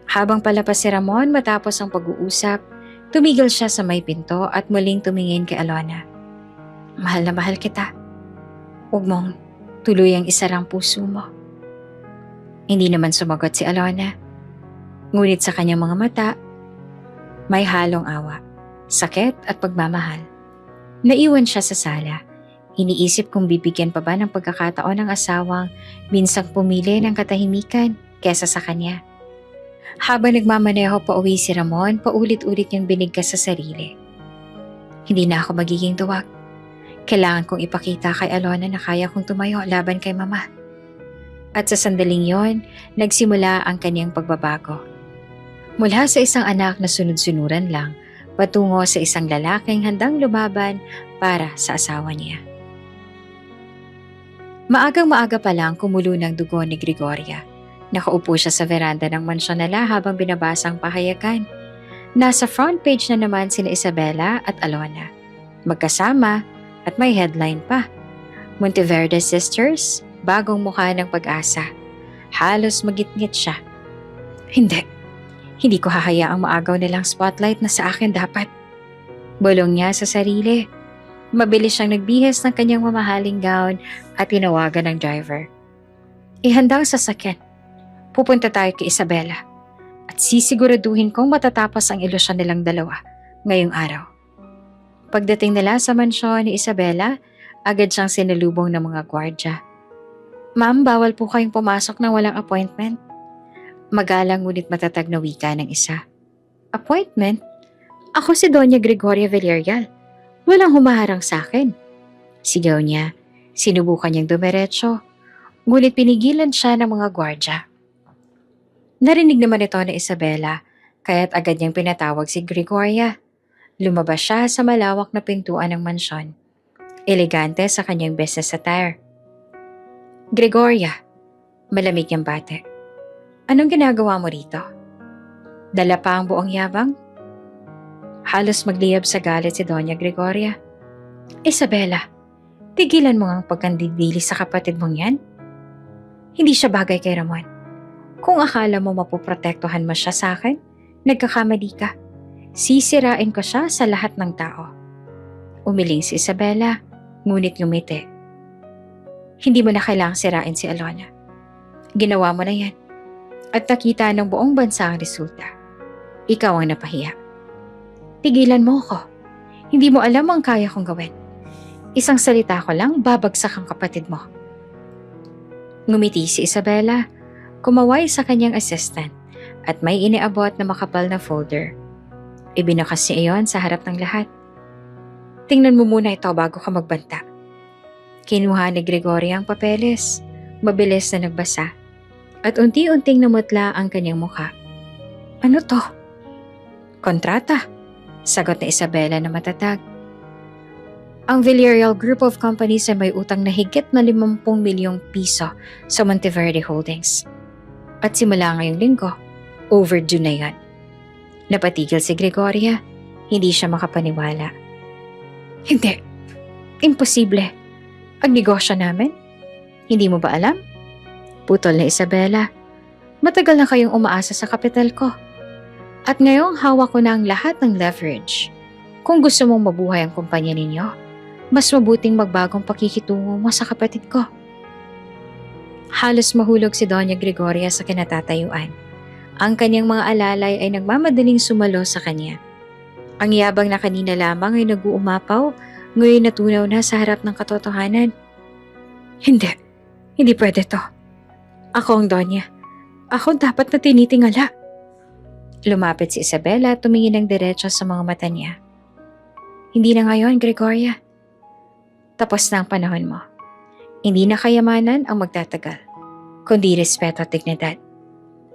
Habang palapas si Ramon matapos ang pag-uusap, tumigil siya sa may pinto at muling tumingin kay Alona. Mahal na mahal kita. Huwag mong tuluyang isarang puso mo. Hindi naman sumagot si Alona. Ngunit sa kanyang mga mata, may halong awa, sakit at pagmamahal. Naiwan siya sa sala. Iniisip kung bibigyan pa ba ng pagkakataon ng asawang minsang pumili ng katahimikan kesa sa kanya. Habang nagmamaneho pa uwi si Ramon, paulit-ulit niyang binigkas sa sarili. Hindi na ako magiging duwag. Kailangan kong ipakita kay Alona na kaya kong tumayo laban kay Mama. At sa sandaling yon, nagsimula ang kanyang pagbabago. Mula sa isang anak na sunod-sunuran lang, patungo sa isang lalaking handang lumaban para sa asawa niya. Maagang-maaga pa lang kumulo ng dugo ni Gregoria. Nakaupo siya sa veranda ng mansyon nila habang binabasa ang pahayagan. Nasa front page na naman sina Isabela at Alona. Magkasama at may headline pa. Monteverde Sisters, bagong mukha ng pag-asa. Halos magitngit siya. Hindi ko hahayaang maagaw nilang spotlight na sa akin dapat. Bulong niya sa sarili. Mabilis siyang nagbihis ng kanyang mamahaling gown at tinawagan ng driver. Ihanda ang sasakyan. Pupunta tayo kay Isabela at sisiguraduhin kong matatapos ang ilusyon nilang dalawa ngayong araw. Pagdating nila sa mansyon ni Isabela, agad siyang sinalubong ng mga gwardya. Ma'am, bawal po kayong pumasok ng walang appointment. Magalang ngunit matatag na wika ng isa. Appointment? Ako si Doña Gregoria Villarreal. Walang humaharang sa akin. Sigaw niya. Sinubukan niyang dumiretso. Ngunit pinigilan siya ng mga gwardya. Narinig naman ito ni Isabela, kaya't agad niyang pinatawag si Gregoria. Lumabas siya sa malawak na pintuan ng mansyon. Elegante sa kanyang business attire. Gregoria, malamig niyang bate. Anong ginagawa mo rito? Dala pa ang buong yabang? Halos magliyab sa galit si Doña Gregoria. Isabela, tigilan mo ang pagkandidili sa kapatid mong yan. Hindi siya bagay kay Ramon. Kung akala mo mapoprotektuhan mo siya sa akin, nagkakamali ka. Sisirain ko siya sa lahat ng tao. Umiling si Isabela, ngunit ngumiti. Hindi mo na kailangang sirain si Alona. Ginawa mo na yan. At nakita ng buong bansa ang resulta. Ikaw ang napahiya. Tigilan mo ako. Hindi mo alam ang kaya kong gawin. Isang salita ko lang, babagsak ang kapatid mo. Ngumiti si Isabela, kumaway sa kanyang assistant at may iniabot na makapal na folder. Ibinukas niya iyon sa harap ng lahat. Tingnan mo muna ito bago ka magbanta. Kinuha ni Gregoria ang papeles, mabilis na nagbasa, at unti-unting namutla ang kanyang mukha. Ano to? Kontrata, sagot ni Isabela na matatag. Ang Villarreal Group of Companies ay may utang na higit na 50 milyong piso sa Monteverde Holdings. At simula ngayong linggo, overdue na yan. Napatigil si Gregoria, hindi siya makapaniwala. Hindi, imposible. Ang negosyo namin? Hindi mo ba alam? Putol na Isabela. Matagal na kayong umaasa sa kapital ko. At ngayong hawak ko na ang lahat ng leverage. Kung gusto mong mabuhay ang kumpanya ninyo, mas mabuting magbagong pakikitungo mo sa kapatid ko. Halos mahulog si Doña Gregoria sa kinatatayuan. Ang kanyang mga alalay ay nagmamadaling sumalo sa kanya. Ang yabang na kanina lamang ay nag-uumapaw, ngayon natunaw na sa harap ng katotohanan. Hindi pwede to. Ako ang Doña. Ako dapat na tinitingala. Lumapit si Isabela at tumingin ng diretso sa mga mata niya. Hindi na ngayon, Gregoria. Tapos na ang panahon mo. Hindi na kayamanan ang magtatagal, kundi respeto at dignidad.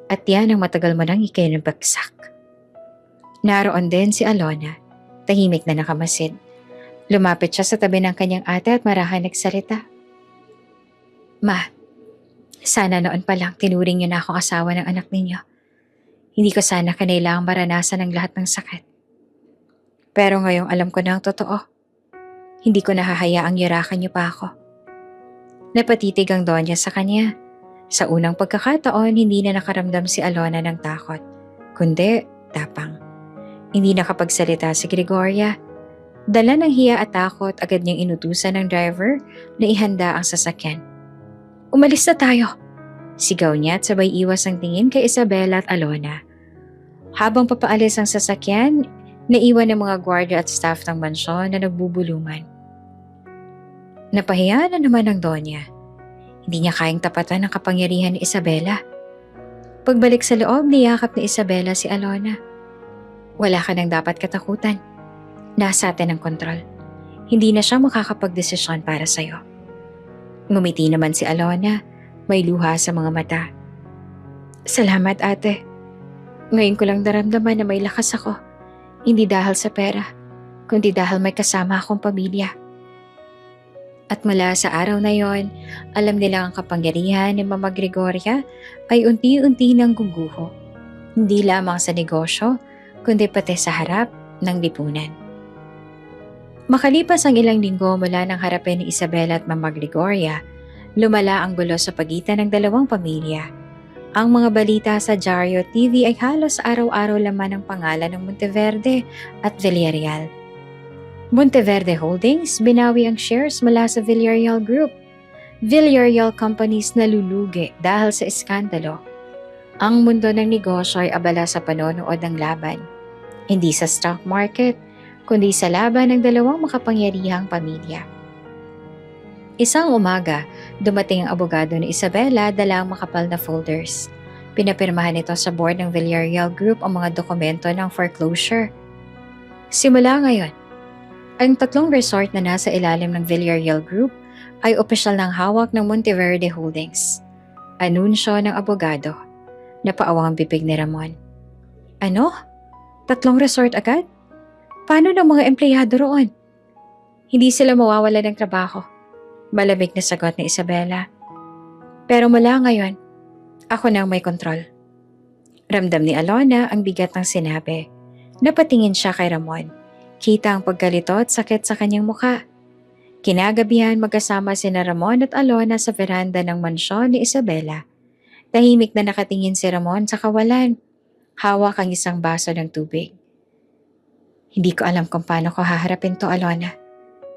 At yan ang matagal mo nang ikinabagsak. Naroon din si Alona, tahimik na nakamasid. Lumapit siya sa tabi ng kanyang ate at marahan nagsalita. Ma, sana noon pa lang tinuring niyo na akong asawa ng anak ninyo. Hindi ko sana kanailangang maranasan ang lahat ng sakit. Pero ngayong alam ko na ang totoo, hindi ko nahahayaang yurakan niyo pa ako. Napatitig ang Donya sa kanya. Sa unang pagkakataon, hindi na nakaramdam si Alona ng takot, kundi tapang. Hindi nakapagsalita si Gregoria. Dala ng hiya at takot, agad niyang inutusan ng driver na ihanda ang sasakyan. Umalis na tayo! Sigaw niya at sabay iwas ang tingin kay Isabela at Alona. Habang papaalis ang sasakyan, naiwan ng mga gwardiya at staff ng mansyon na nagbubulungan. Napahiya na naman ang Donya. Hindi niya kayang tapatan ang kapangyarihan ni Isabela. Pagbalik sa loob, niyakap ni Isabela si Alona. Wala ka nang dapat katakutan. Nasa atin ang kontrol. Hindi na siya makakapagdesisyon para sa'yo. Ngumiti naman si Alona, may luha sa mga mata. Salamat ate. Ngayon ko lang naramdaman na may lakas ako. Hindi dahil sa pera, kundi dahil may kasama akong pamilya. At mula sa araw na yon, alam nilang ang kapangyarihan ni Mama Gregoria ay unti-unti nang guguho. Hindi lamang sa negosyo, kundi pati sa harap ng lipunan. Makalipas ang ilang linggo mula nang harapin ni Isabela at Mama Gregoria, lumala ang gulo sa pagitan ng dalawang pamilya. Ang mga balita sa Diario TV ay halos araw-araw laman ang pangalan ng Monteverde at Villarreal. Monteverde Holdings binawi ang shares mula sa Villarreal Group. Villarreal Companies nalulugi dahil sa iskandalo. Ang mundo ng negosyo ay abala sa panonood ng laban. Hindi sa stock market, kundi sa laban ng dalawang makapangyarihang pamilya. Isang umaga, dumating ang abogado ni Isabela dala ang makapal na folders. Pinapirmahan ito sa board ng Villarreal Group ang mga dokumento ng foreclosure. Simula ngayon, ang tatlong resort na nasa ilalim ng Villarreal Group ay opisyal ng hawak ng Monteverde Holdings. Anunsyo ng abogado. Napaawang bibig ni Ramon. Ano? 3 resort agad? Paano ng mga empleyado roon? Hindi sila mawawala ng trabaho. Malamig na sagot ni Isabela. Pero mula ngayon, ako na ang may kontrol. Ramdam ni Alona ang bigat ng sinabi. Napatingin siya kay Ramon. Kita ang pagkalito at sakit sa kanyang mukha. Kinagabihan magkasama sina Ramon at Alona sa veranda ng mansyon ni Isabela. Tahimik na nakatingin si Ramon sa kawalan. Hawak ang isang baso ng tubig. Hindi ko alam kung paano ko haharapin to, Alona.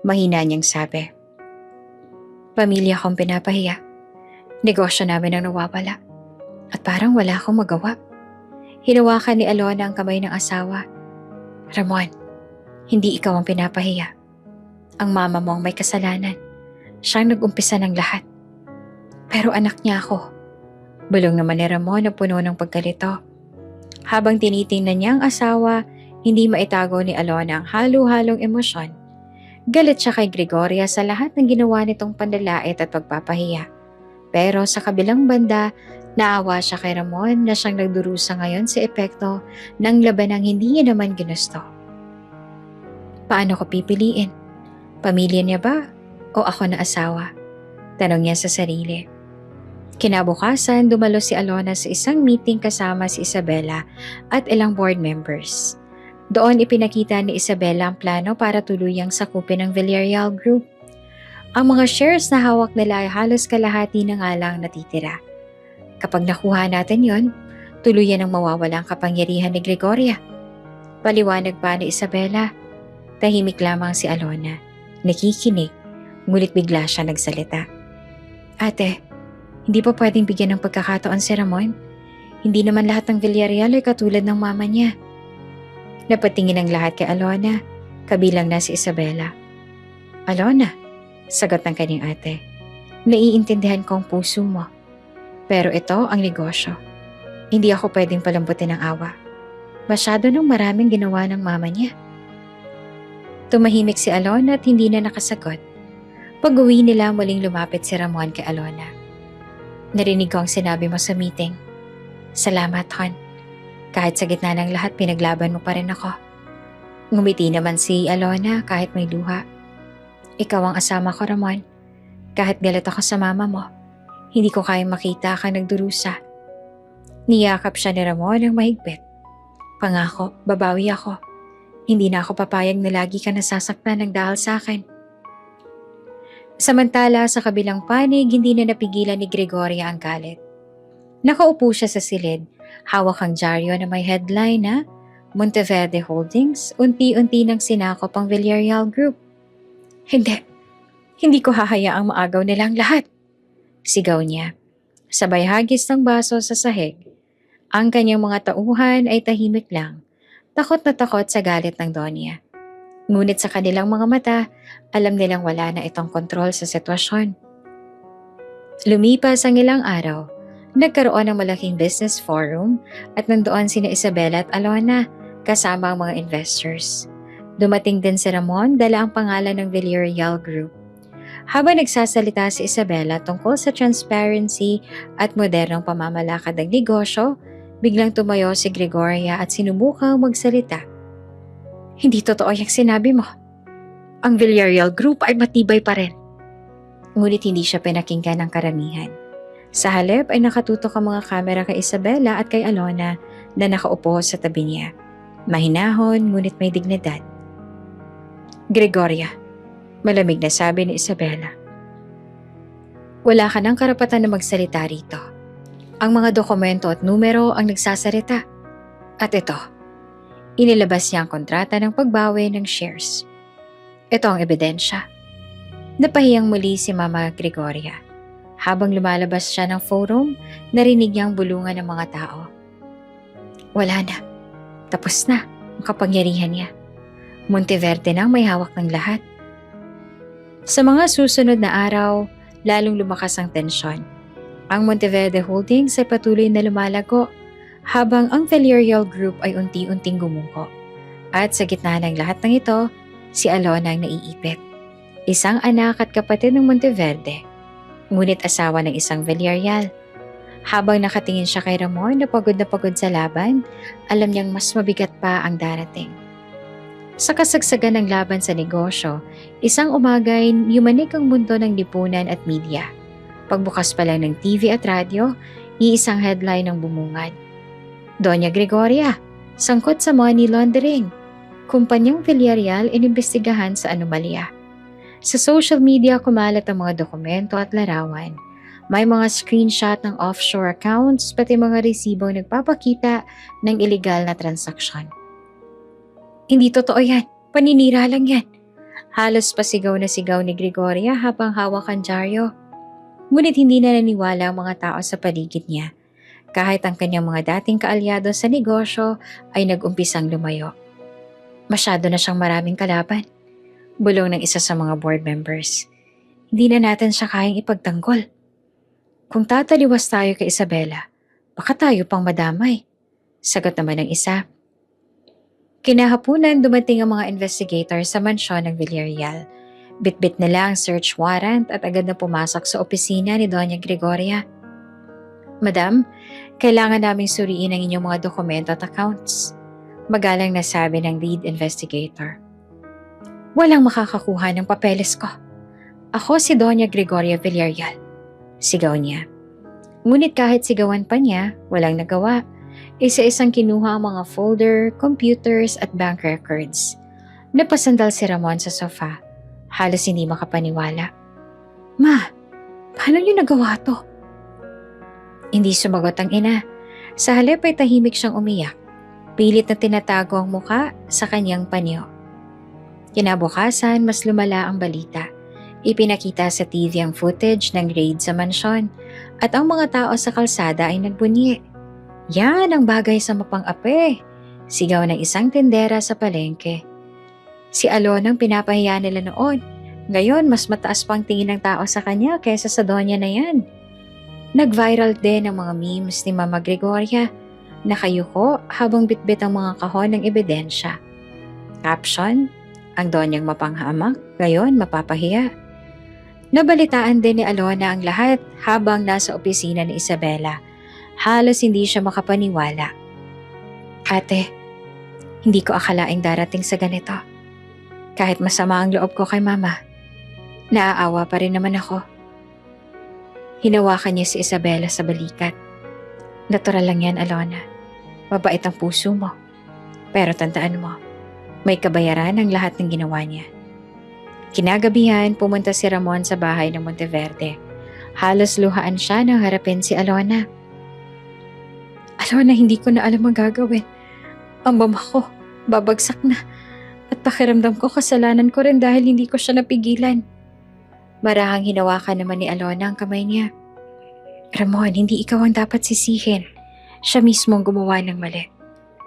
Mahina niyang sabi. Pamilya kong pinapahiya. Negosyo namin ang nawawala. At parang wala akong magawa. Hinawakan ni Alona ang kamay ng asawa. Ramon, hindi ikaw ang pinapahiya. Ang mama mo ang may kasalanan. Siyang nag-umpisa ng lahat. Pero anak niya ako. Bulong naman ni Ramon na puno ng pagkalito. Habang tinitingnan niya ang asawa, hindi maitago ni Alona ang halo-halong emosyon. Galit siya kay Gregoria sa lahat ng ginawa nitong pandalait at pagpapahiya. Pero sa kabilang banda, naawa siya kay Ramon na siyang nagdurusa ngayon sa epekto ng labanang hindi niya naman ginusto. Paano ko pipiliin? Pamilya niya ba o ako na asawa? Tanong niya sa sarili. Kinabukasan, dumalo si Alona sa isang meeting kasama si Isabela at ilang board members. Doon ipinakita ni Isabela ang plano para tuluyang sakupin ang Villarreal Group. Ang mga shares na hawak nila ay halos kalahati na nga lang natitira. Kapag nakuha natin yon, tuluyan ang mawawala ang kapangyarihan ni Gregoria. Paliwanag pa ni Isabela. Tahimik lamang si Alona. Nakikinig, ngunit bigla siya nagsalita. Ate, hindi pa pwedeng bigyan ng pagkakataon si Ramon. Hindi naman lahat ng Villarreal ay katulad ng mama niya. Napatingin ang lahat kay Alona, kabilang na si Isabela. Alona, sagot ng kanyang ate. Naiintindihan ko ang puso mo. Pero ito ang negosyo. Hindi ako pwedeng palambutin ng awa. Masyado nang maraming ginawa ng mama niya. Tumahimik si Alona at hindi na nakasagot. Pag-uwi nila, muling lumapit si Ramon kay Alona. Narinig ko ang sinabi mo sa meeting. Salamat, Hon. Kahit sa gitna ng lahat, pinaglaban mo pa rin ako. Ngumiti naman si Alona kahit may luha. Ikaw ang asama ko, Ramon. Kahit galit ako sa mama mo, hindi ko kayang makita ka nagdurusa. Niyakap siya ni Ramon ng mahigpit. Pangako, babawi ako. Hindi na ako papayag na lagi ka nasasaktan ng dahil sa akin. Samantala sa kabilang panig, hindi na napigilan ni Gregoria ang galit. Nakaupo siya sa silid, hawak ang dyaryo na may headline na Monteverde Holdings, unti-unti nang sinakop ang Villarreal Group. Hindi ko hahayaang maagaw nila ang lahat. Sigaw niya. Sabay hagis ng baso sa sahig. Ang kanyang mga tauhan ay tahimik lang, takot na takot sa galit ng Donya. Ngunit sa kanilang mga mata, alam nilang wala na itong kontrol sa sitwasyon. Lumipas ang ilang araw, nagkaroon ng malaking business forum at nandoon sina Isabela at Alona kasama ang mga investors. Dumating din si Ramon, dala ang pangalan ng Villarreal Group. Habang nagsasalita si Isabela tungkol sa transparency at modernong pamamalakad ng negosyo, biglang tumayo si Gregoria at sinubukang magsalita. Hindi totoo yung sinabi mo. Ang Villarreal Group ay matibay pa rin. Ngunit hindi siya pinakinggan ng karamihan. Sa halip ay nakatutok ang mga kamera kay Isabela at kay Alona na nakaupo sa tabi niya. Mahinahon ngunit may dignidad. Gregoria, malamig na sabi ni Isabela. Wala ka ng karapatan na magsalita rito. Ang mga dokumento at numero ang nagsasalita. At ito, inilabas niya ang kontrata ng pagbawi ng shares. Ito ang ebidensya. Napahiyang muli si Mama Gregoria. Habang lumalabas siya ng forum, narinig niya ang bulungan ng mga tao. Wala na. Tapos na ang kapangyarihan niya. Monteverde na ang may hawak ng lahat. Sa mga susunod na araw, lalong lumakas ang tensyon. Ang Monteverde Holdings ay patuloy na lumalago habang ang Villarreal Group ay unti-unting gumuho. At sa gitna ng lahat ng ito, si Alona ang naiipit. Isang anak at kapatid ng Monteverde, ngunit asawa ng isang Villarreal. Habang nakatingin siya kay Ramon na pagod sa laban, alam niyang mas mabigat pa ang darating. Sa kasagsagan ng laban sa negosyo, isang umagay yumanik ang mundo ng lipunan at media. Pagbukas pa lang ng TV at radyo, iisang headline ang bumungad. Doña Gregoria, sangkot sa money laundering. Kumpanyang Villarreal inimbestigahan sa anomalya. Sa social media kumalat ang mga dokumento at larawan. May mga screenshot ng offshore accounts pati mga resibong nagpapakita ng iligal na transaksyon. Hindi totoo yan. Paninira lang yan. Halos pasigaw na sigaw ni Gregoria habang hawak ang dyaryo. Ngunit hindi na naniwala ang mga tao sa paligid niya. Kahit ang kanyang mga dating kaalyado sa negosyo ay nag-umpisang lumayo. Masyado na siyang maraming kalaban. Bulong ng isa sa mga board members. Hindi na natin siya kayang ipagtanggol. Kung tataliwas tayo kay Isabela, baka tayo pang madamay. Sagot naman ng isa. Kinahapunan dumating ang mga investigator sa mansyon ng Villarreal. Bitbit nila ang search warrant at agad na pumasok sa opisina ni Doña Gregoria. Madam, kailangan naming suriin ang inyong mga dokumento at accounts. Magalang nasabi ng lead investigator. Walang makakakuha ng papeles ko. Ako si Doña Gregoria Villarreal. Sigaw niya. Ngunit kahit sigawan pa niya, walang nagawa. Isa-isang kinuha ang mga folder, computers at bank records. Napasandal si Ramon sa sofa. Halos hindi makapaniwala. Ma, paano niyo nagawa to? Hindi sumagot ang ina. Sa halip ay tahimik siyang umiyak. Pilit na tinatago ang muka sa kanyang panyo. Kinabukasan, mas lumala ang balita. Ipinakita sa TV ang footage ng raid sa mansyon at ang mga tao sa kalsada ay nagbunyi. Yan ang bagay sa mapang-ape, sigaw ng isang tindera sa palengke. Si Alona ang pinapahiya nila noon. Ngayon, mas mataas pang tingin ng tao sa kanya kaysa sa Donya na yan. Nag-viral din ang mga memes ni Mama Gregoria. Nakayuko habang bitbit ang mga kahon ng ebidensya. Caption, ang Donyang mapanghamak, ngayon mapapahiya. Nabalitaan din ni Alona ang lahat habang nasa opisina ni Isabela. Halos hindi siya makapaniwala. Ate, hindi ko akalaing darating sa ganito. Kahit masama ang loob ko kay Mama, naaawa pa rin naman ako. Hinawakan niya si Isabela sa balikat. Natural lang yan, Alona. Mabait ang puso mo. Pero tandaan mo, may kabayaran ang lahat ng ginawa niya. Kinagabihan, pumunta si Ramon sa bahay ng Monteverde. Halos luhaan siya nang harapin si Alona. Alona, hindi ko na alam ang gagawin. Ang mama ko, babagsak na. At pakiramdam ko kasalanan ko rin dahil hindi ko siya napigilan. Marahang hinawakan naman ni Alona ang kamay niya. Ramon, hindi ikaw ang dapat sisihin. Siya mismo ang gumawa ng mali.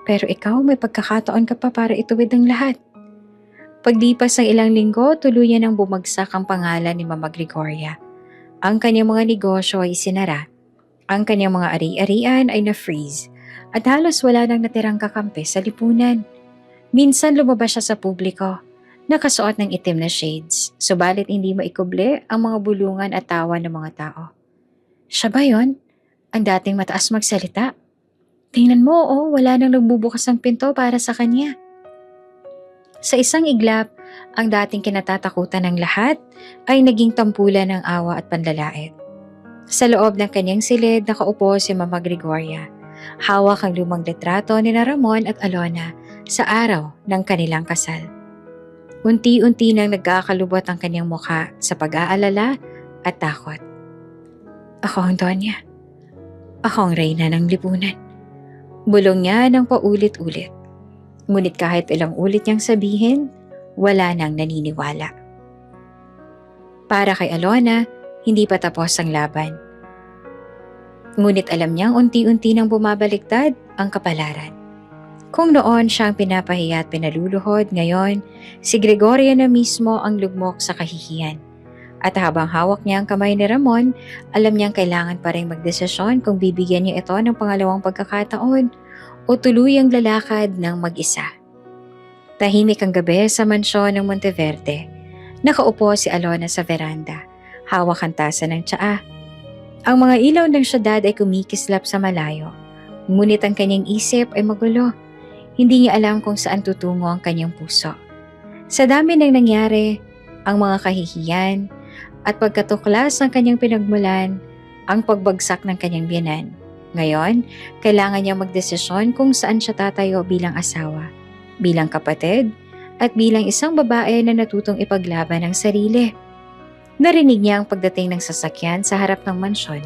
Pero ikaw, may pagkakataon ka pa para ituwid ang lahat. Paglipas ng ilang linggo, tuluyan ang bumagsak ang pangalan ni Mama Gregoria. Ang kanyang mga negosyo ay sinara. Ang kanyang mga ari-arian ay na-freeze. At halos wala nang natirang kakampi sa lipunan. Minsan lumabas siya sa publiko. Nakasuot ng itim na shades. Subalit hindi maikuble ang mga bulungan at tawa ng mga tao. Siya ba yun? Ang dating mataas magsalita? Tingnan mo, wala nang nagbubukas ng pinto para sa kanya. Sa isang iglap, ang dating kinatatakutan ng lahat ay naging tampulan ng awa at panlalait. Sa loob ng kanyang silid, nakaupo si Mama Gregoria. Hawak ang lumang litrato ni Ramon at Alona sa araw ng kanilang kasal. Unti-unti nang nagkakalubot ang kanyang mukha sa pag-aalala at takot. Ako ang Donya. Ako ang reyna ng lipunan. Bulong niya ng paulit-ulit. Ngunit kahit ilang ulit niyang sabihin, wala nang naniniwala. Para kay Alona, hindi pa tapos ang laban. Ngunit alam niyang unti-unti nang bumabaliktad ang kapalaran. Kung noon siyang pinapahiya at pinaluluhod, ngayon, si Gregoria na mismo ang lugmok sa kahihiyan. At habang hawak niya ang kamay ni Ramon, alam niyang kailangan pa rin magdesisyon kung bibigyan niya ito ng pangalawang pagkakataon o tuluyang lalakad ng mag-isa. Tahimik ang gabi sa mansyon ng Monteverde. Nakaupo si Alona sa veranda, hawak ang tasa ng tsaa. Ang mga ilaw ng syudad ay kumikislap sa malayo, ngunit ang kanyang isip ay magulo. Hindi niya alam kung saan tutungo ang kanyang puso. Sa dami ng nangyari, ang mga kahihiyan, at pagkatuklas ng kanyang pinagmulan, ang pagbagsak ng kanyang biyenan. Ngayon, kailangan niya magdesisyon kung saan siya tatayo bilang asawa, bilang kapatid, at bilang isang babae na natutong ipaglaban ang sarili. Narinig niya ang pagdating ng sasakyan sa harap ng mansyon.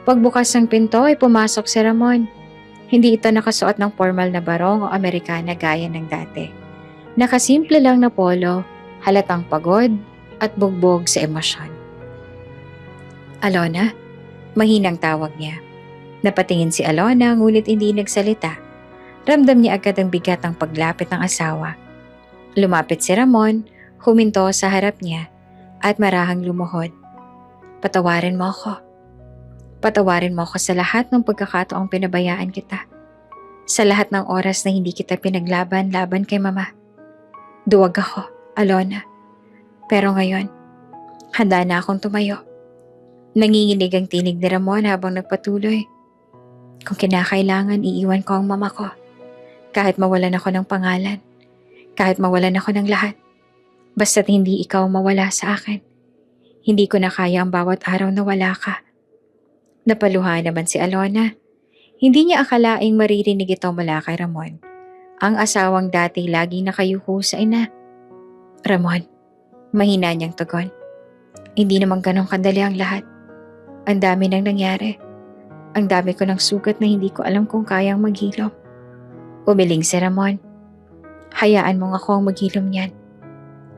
Pagbukas ng pinto ay pumasok si Ramon. Hindi ito nakasuot ng formal na barong o Amerikana gaya ng dati. Nakasimple lang na polo, halatang pagod, at bugbog sa emosyon. Alona? Mahinang tawag niya. Napatingin si Alona ngunit hindi nagsalita. Ramdam niya agad ang bigat ng paglapit ng asawa. Lumapit si Ramon, huminto sa harap niya, at marahang lumuhod. Patawarin mo ako. Patawarin mo ako sa lahat ng pagkakataong pinabayaan kita. Sa lahat ng oras na hindi kita pinaglaban kay Mama. Duwag ako, Alona. Pero ngayon, handa na akong tumayo. Nanginginig ang tinig ni Ramon habang nagpatuloy. Kung kinakailangan, iiwan ko ang mama ko. Kahit mawalan ako ng pangalan. Kahit mawalan ako ng lahat. Basta't hindi ikaw mawala sa akin. Hindi ko na kaya ang bawat araw na wala ka. Napaluha naman si Alona. Hindi niya akalaing maririnig ito mula kay Ramon. Ang asawang dati laging nakayuko sa ina. Ramon, mahina niyang tugon. Hindi naman ganong kadali ang lahat. Ang dami nang nangyari. Ang dami ko ng sugat na hindi ko alam kung kayang maghilom. Umiling si Ramon. Hayaan mo akong maghilom niyan.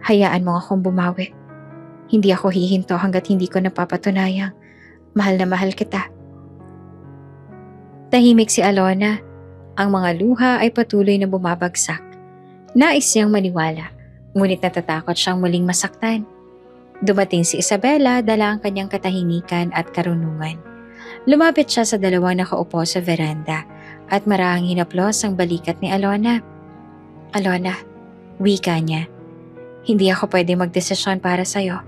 Hayaan mo akong bumawi. Hindi ako hihinto hanggat hindi ko napapatunayang mahal na mahal kita. Tahimik si Alona. Ang mga luha ay patuloy na bumabagsak. Nais siyang maniwala, ngunit natatakot siyang muling masaktan. Dumating si Isabela, dala ang kanyang katahimikan at karunungan. Lumapit siya sa dalawang nakaupo sa veranda at marahang hinaplos ang balikat ni Alona. Alona, wika niya. Hindi ako pwede magdesisyon para sa'yo.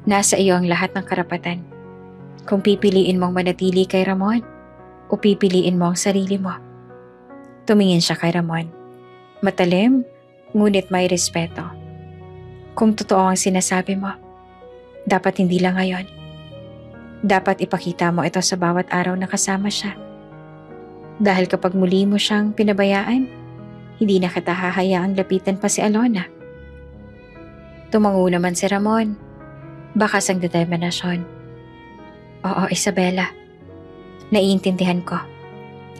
Nasa iyo ang lahat ng karapatan. Kung pipiliin mong manatili kay Ramon o pipiliin mo ang sarili mo. Tumingin siya kay Ramon. Matalim, ngunit may respeto. Kung totoo ang sinasabi mo, dapat hindi lang ngayon. Dapat ipakita mo ito sa bawat araw na kasama siya. Dahil kapag muli mo siyang pinabayaan, hindi na kita hahayaang lapitan pa si Alona. Tumango naman si Ramon. Bakas ang determinasyon. Oo, Isabela. Naiintindihan ko.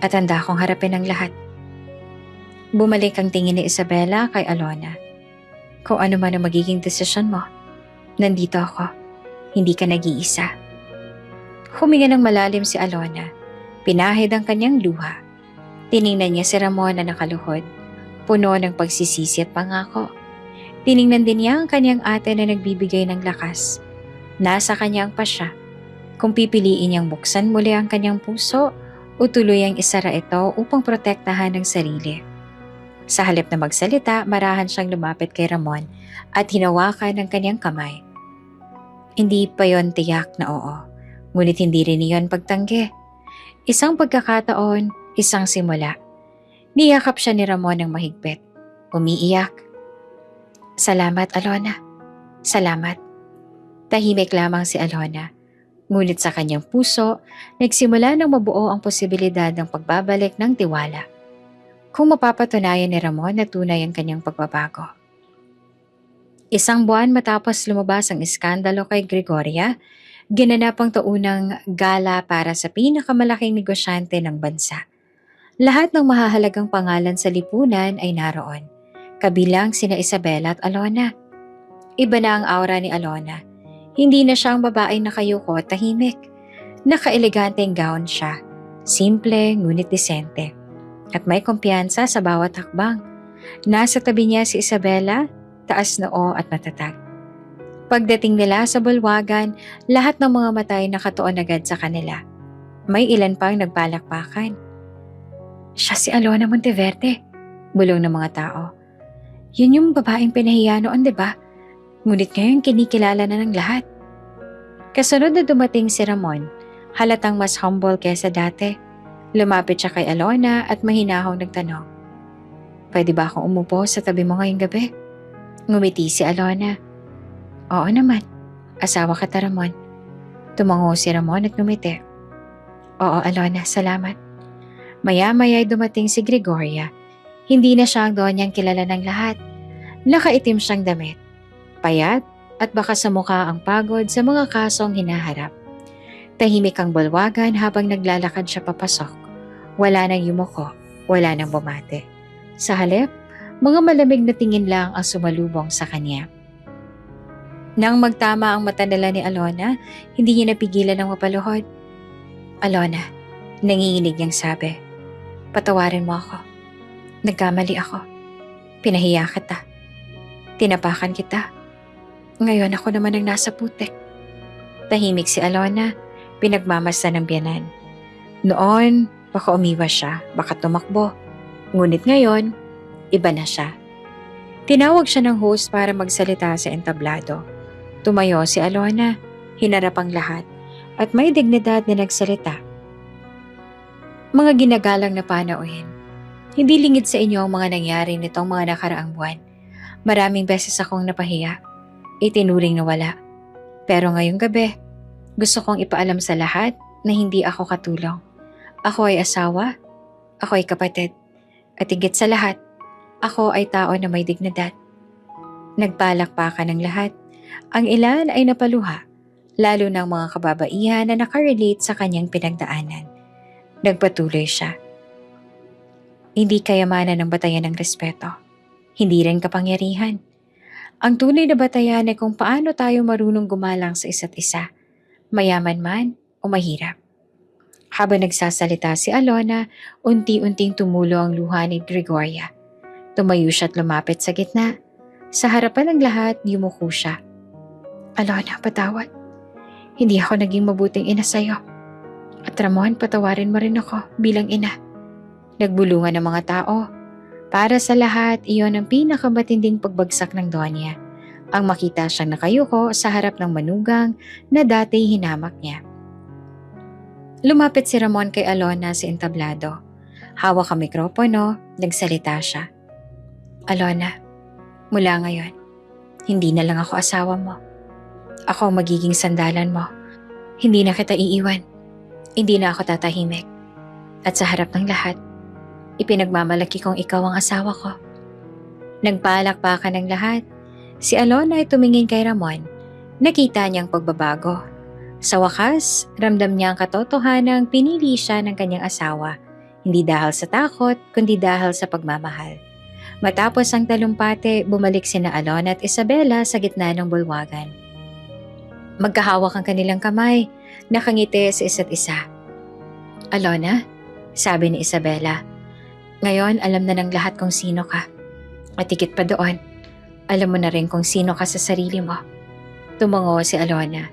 At handa akong harapin ang lahat. Bumalik ang tingin ni Isabela kay Alona. Kung ano man ang magiging desisyon mo, nandito ako. Hindi ka nag-iisa. Huminga ng malalim si Alona. Pinahid ang kanyang luha. Tiningnan niya si Ramon na nakaluhod, puno ng pagsisisi at pangako. Tiningnan din niya ang kanyang ate na nagbibigay ng lakas. Nasa kanya ang pasya. Kung pipiliin niyang buksan muli ang kanyang puso o tuluyang isara ito upang protektahan ang sarili. Sa halip na magsalita, marahan siyang lumapit kay Ramon at hinawakan ang kanyang kamay. Hindi pa yon tiyak na oo, ngunit hindi rin iyon pagtanggi. Isang pagkakataon, isang simula. Niyakap siya ni Ramon ng mahigpit. Umiiyak. Salamat, Alona. Salamat. Tahimik lamang si Alona. Ngunit sa kanyang puso, nagsimula ng mabuo ang posibilidad ng pagbabalik ng tiwala. Kung mapapatunayan ni Ramon na tunay ang kanyang pagbabago. Isang buwan matapos lumabas ang iskandalo kay Gregoria, ginanap ang taunang gala para sa pinakamalaking negosyante ng bansa. Lahat ng mahahalagang pangalan sa lipunan ay naroon, kabilang sina Isabela at Alona. Iba na ang aura ni Alona. Hindi na siya ang babaeng nakayuko at tahimik. Naka-eleganteng gown siya, simple ngunit disente. At may kumpiyansa sa bawat hakbang. Nasa tabi niya si Isabela, taas noo at matatag. Pagdating nila sa bulwagan, lahat ng mga mata ay nakatuon agad sa kanila. May ilan pang nagpalakpakan. Siya si Alona Monteverde, bulong ng mga tao. Yun yung babaeng pinahiya noon, di ba? Ngunit ngayon kinikilala na ng lahat. Kasunod na dumating si Ramon, halatang mas humble kesa dati. Lumapit siya kay Alona at mahinahong nagtanong. Pwede ba akong umupo sa tabi mo ngayong gabi? Ngumiti si Alona. Oo naman, asawa ka ta Ramon. Tumango si Ramon at ngumiti. Oo Alona, salamat. Maya-maya ay dumating si Gregoria. Hindi na siya ang donyang kilala ng lahat. Nakaitim siyang damit. Payat at baka sa mukha ang pagod sa mga kasong hinaharap. Tahimik ang bulwagan habang naglalakad siya papasok. Wala nang yumuko, wala nang bumate. Sa halip, mga malamig na tingin lang ang sumalubong sa kanya. Nang magtama ang mata nila ni Alona, hindi niya napigilan ng mapaluhod. Alona, nanginginig niyang sabi, patawarin mo ako. Nagkamali ako. Pinahiya kita. Tinapakan kita. Ngayon ako naman ang nasa putik. Tahimik si Alona, pinagmamasdan ng biyanan. Noon, baka umiwas siya, baka tumakbo. Ngunit ngayon, iba na siya. Tinawag siya ng host para magsalita sa entablado. Tumayo si Alona, hinarap ang lahat, at may dignidad na nagsalita. Mga ginagalang na panauhin, hindi lingid sa inyo ang mga nangyari nitong mga nakaraang buwan. Maraming beses akong napahiya, itinuring na wala. Pero ngayong gabi, gusto kong ipaalam sa lahat na hindi ako katulong. Ako ay asawa, ako ay kapatid, at higit sa lahat, ako ay tao na may dignidad. Nagpalakpakan ng lahat. Ang ilan ay napaluha, lalo ng mga kababaihan na nakarelate sa kanyang pinagdaanan. Nagpatuloy siya. Hindi kayamanan ng batayan ng respeto. Hindi rin kapangyarihan. Ang tunay na batayan ay kung paano tayo marunong gumalang sa isa't isa, mayaman man o mahirap. Habang nagsasalita si Alona, unti-unting tumulo ang luha ni Gregoria. Tumayo siya at lumapit sa gitna. Sa harapan ng lahat, yumuko siya. Alona, patawad. Hindi ako naging mabuting ina sa'yo. At Ramon, patawarin mo rin ako bilang ina. Nagbulungan ng mga tao. Para sa lahat, iyon ang pinakamatinding pagbagsak ng Donya. Ang makita siyang nakayuko sa harap ng manugang na dati hinamak niya. Lumapit si Ramon kay Alona sa entablado. Hawak ang mikropono, nagsalita siya. Alona, mula ngayon, hindi na lang ako asawa mo. Ako ang magiging sandalan mo. Hindi na kita iiwan. Hindi na ako tatahimik. At sa harap ng lahat, ipinagmamalaki kong ikaw ang asawa ko. Nagpalakpakan ng lahat. Si Alona ay tumingin kay Ramon. Nakita niyang pagbabago. Sa wakas, ramdam niya ang katotohanang pinili siya ng kanyang asawa. Hindi dahil sa takot, kundi dahil sa pagmamahal. Matapos ang talumpati, bumalik sina Alona at Isabela sa gitna ng bulwagan. Magkahawak ang kanilang kamay, nakangiti sa isa't isa. Alona, sabi ni Isabela, ngayon alam na ng lahat kung sino ka. At higit pa doon, alam mo na rin kung sino ka sa sarili mo. Tumango si Alona,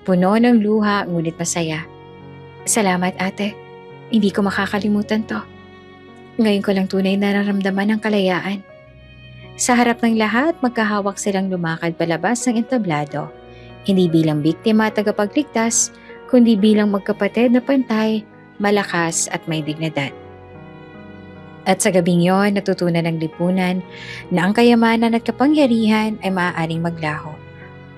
puno ng luha ngunit masaya. Salamat ate, hindi ko makakalimutan to. Ngayon ko lang tunay nararamdaman ang kalayaan. Sa harap ng lahat, magkahawak silang lumakad palabas ng entablado. Hindi bilang biktima at tagapagligtas, kundi bilang magkapatid na pantay, malakas at may dignidad. At sa gabing yon, natutunan ng lipunan na ang kayamanan at kapangyarihan ay maaaring maglaho.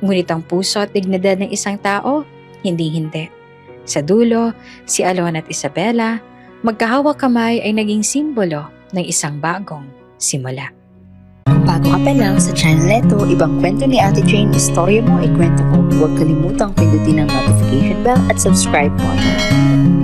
Ngunit ang puso at dignidad ng isang tao, hindi. Sa dulo, si Alona at Isabela, magkahawak kamay ay naging simbolo ng isang bagong simula. Kung bago ka pa lang sa channel neto, ibang kwento ni Ate Jane, istorya mo, ikwento ko. Huwag kalimutang pindutin ang notification bell at subscribe button.